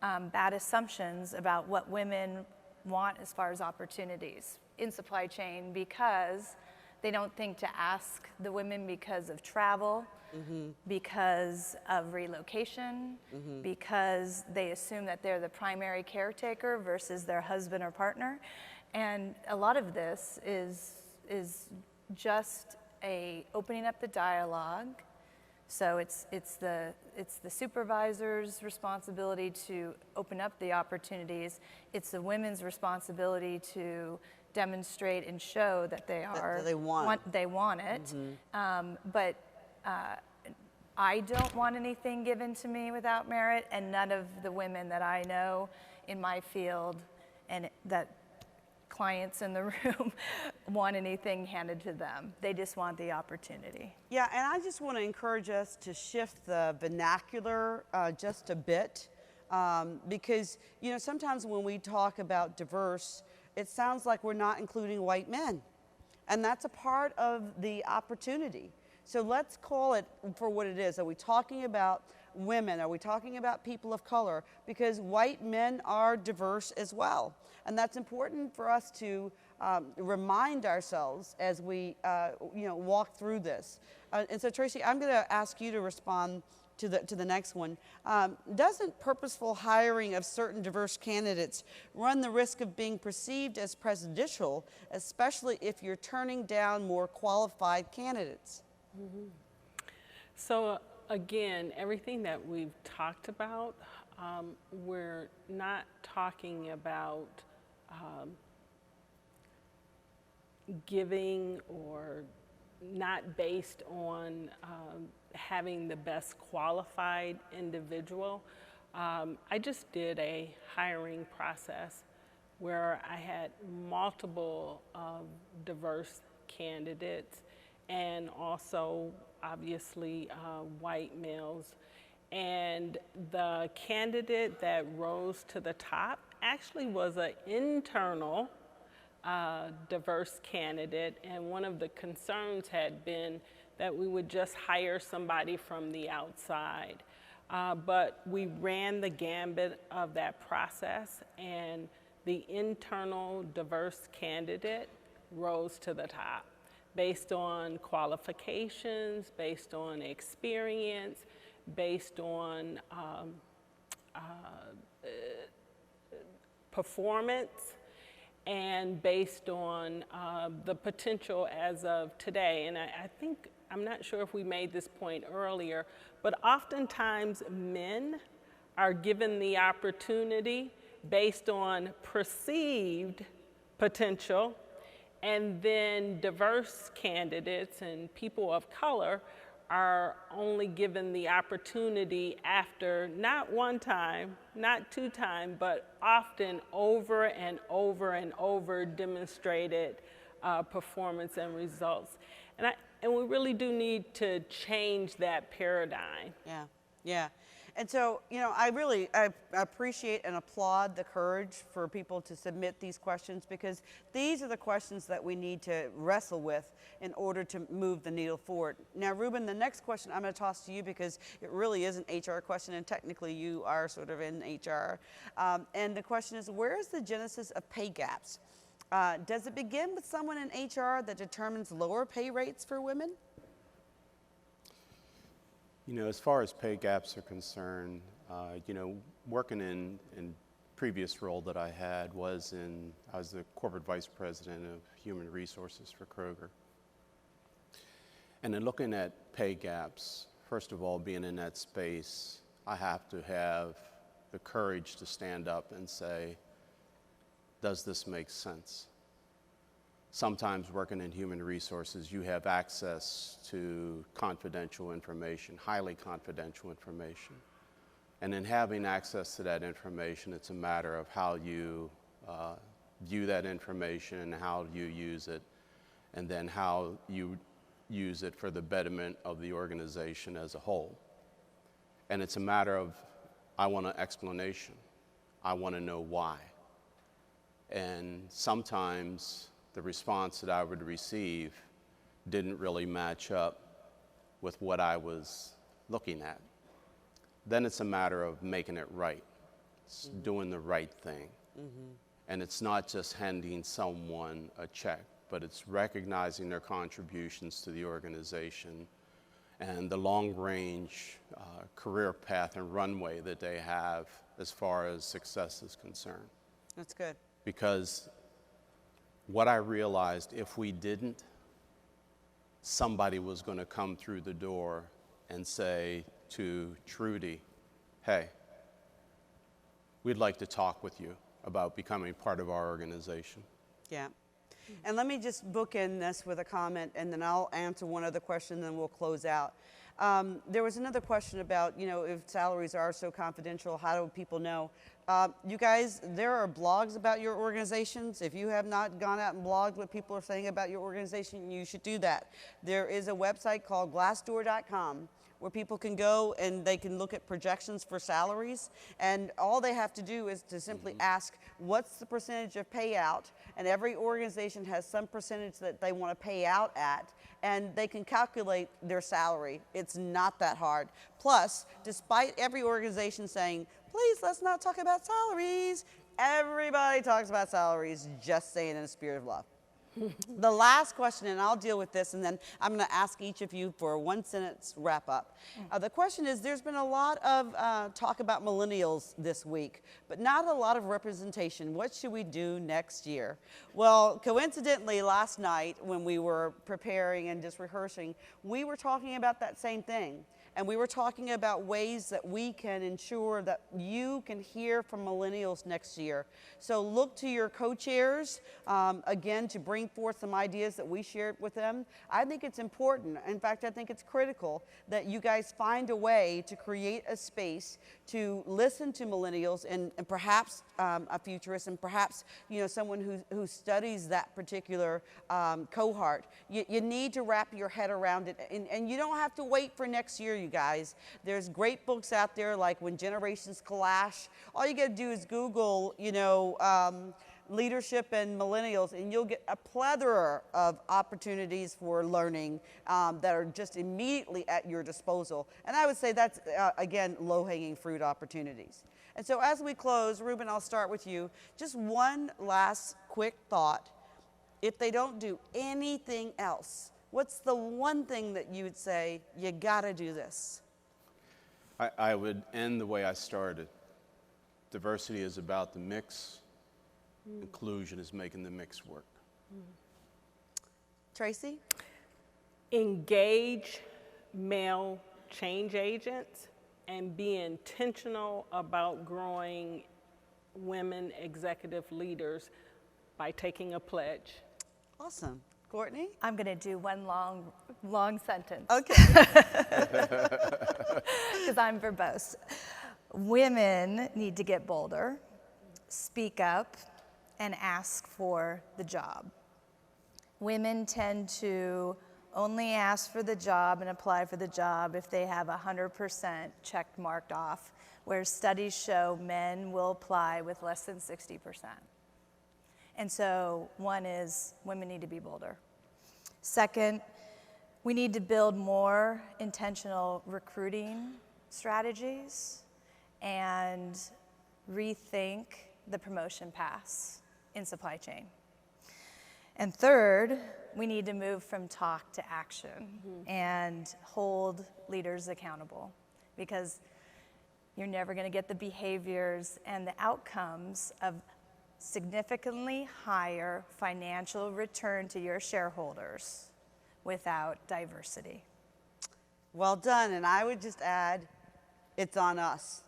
bad assumptions about what women want as far as opportunities in supply chain, because they don't think to ask the women because of travel, because of relocation, because they assume that they're the primary caretaker versus their husband or partner. And a lot of this is just opening up the dialogue. So it's the supervisor's responsibility to open up the opportunities. It's the women's responsibility to demonstrate and show that they want it. But I don't want anything given to me without merit, and none of the women that I know in my field and that clients in the room want anything handed to them. They just want the opportunity. Yeah, and I just want to encourage us to shift the vernacular just a bit, because sometimes when we talk about diverse, it sounds like we're not including white men, and that's a part of the opportunity. So let's call it for what it is. Are we talking about women? Are we talking about people of color? Because white men are diverse as well. And that's important for us to remind ourselves as we walk through this. And so Tracy, I'm going to ask you to respond to the next one. Doesn't purposeful hiring of certain diverse candidates run the risk of being perceived as prejudicial, especially if you're turning down more qualified candidates? So again, everything that we've talked about, we're not talking about giving or not based on having the best qualified individual. I just did a hiring process where I had multiple diverse candidates and also obviously white males. And the candidate that rose to the top actually was an internal diverse candidate, and one of the concerns had been that we would just hire somebody from the outside. But we ran the gambit of that process, and the internal diverse candidate rose to the top based on qualifications, based on experience, based on performance, and based on the potential as of today. And I think, I'm not sure if we made this point earlier, but oftentimes men are given the opportunity based on perceived potential, and then diverse candidates and people of color are only given the opportunity after not one time, not two times, but often over and over and over demonstrated performance and results. And we really do need to change that paradigm. Yeah, yeah. And so, you know, I appreciate and applaud the courage for people to submit these questions, because these are the questions that we need to wrestle with in order to move the needle forward. Now, Ruben, the next question I'm going to toss to you, because it really is an HR question, and technically you are sort of in HR. And the question is, where is the genesis of pay gaps? Does it begin with someone in HR that determines lower pay rates for women? You know, as far as pay gaps are concerned, you know, working in previous role that I had was I was the corporate vice president of human resources for Kroger. And in looking at pay gaps, first of all, being in that space, I have to have the courage to stand up and say, does this make sense? Sometimes working in human resources, you have access to confidential information, highly confidential information. And in having access to that information, it's a matter of how you view that information and how you use it, and then how you use it for the betterment of the organization as a whole. And it's a matter of, I want an explanation. I want to know why. And sometimes the response that I would receive didn't really match up with what I was looking at. Then it's a matter of making it right. It's doing the right thing. And it's not just handing someone a check, but it's recognizing their contributions to the organization and the long-range career path and runway that they have as far as success is concerned. That's good. Because what I realized, if we didn't, somebody was going to come through the door and say to Trudy, hey, we'd like to talk with you about becoming part of our organization. Yeah. And let me just bookend this with a comment, and then I'll answer one other question, then we'll close out. There was another question about, you know, if salaries are so confidential, how do people know? You guys, there are blogs about your organizations. If you have not gone out and blogged what people are saying about your organization, you should do that. There is a website called glassdoor.com where people can go and they can look at projections for salaries, and all they have to do is to simply ask, what's the percentage of payout? And every organization has some percentage that they want to pay out at, and they can calculate their salary. It's not that hard. Plus, despite every organization saying, please, let's not talk about salaries, everybody talks about salaries, just saying in a spirit of love. The last question, and I'll deal with this, and then I'm going to ask each of you for a one-sentence wrap-up. The question is, there's been a lot of talk about millennials this week, but not a lot of representation. What should we do next year? Well, coincidentally, last night when we were preparing and just rehearsing, we were talking about that same thing. And we were talking about ways that we can ensure that you can hear from millennials next year. So look to your co-chairs, again, to bring forth some ideas that we shared with them. I think it's important. In fact, I think it's critical that you guys find a way to create a space to listen to millennials and perhaps a futurist, and perhaps, you know, someone who studies that particular cohort. You need to wrap your head around it, and you don't have to wait for next year, you guys. There's great books out there like When Generations Clash. All you got to do is Google, you know, leadership and millennials, and you'll get a plethora of opportunities for learning that are just immediately at your disposal. And I would say that's, again, low-hanging fruit opportunities. And so as we close, Ruben, I'll start with you. Just one last quick thought. If they don't do anything else, what's the one thing that you would say, you gotta do this? I would end the way I started. Diversity is about the mix. Inclusion is making the mix work. Tracy? Engage male change agents and be intentional about growing women executive leaders by taking a pledge. Awesome. Courtney? I'm going to do one long sentence. Okay. Because I'm verbose. Women need to get bolder, speak up, and ask for the job. Women tend to only ask for the job and apply for the job if they have 100% check marked off, whereas studies show men will apply with less than 60%. And so one is women need to be bolder. Second, we need to build more intentional recruiting strategies and rethink the promotion paths in supply chain. And third, we need to move from talk to action and hold leaders accountable, because you're never going to get the behaviors and the outcomes of significantly higher financial return to your shareholders without diversity. Well done, and I would just add, it's on us.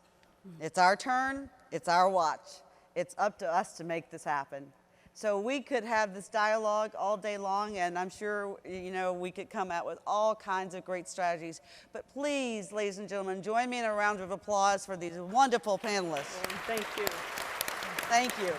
It's our turn, it's our watch. It's up to us to make this happen. So we could have this dialogue all day long, and I'm sure, you know, we could come out with all kinds of great strategies. But please, ladies and gentlemen, join me in a round of applause for these wonderful panelists. Thank you. Thank you.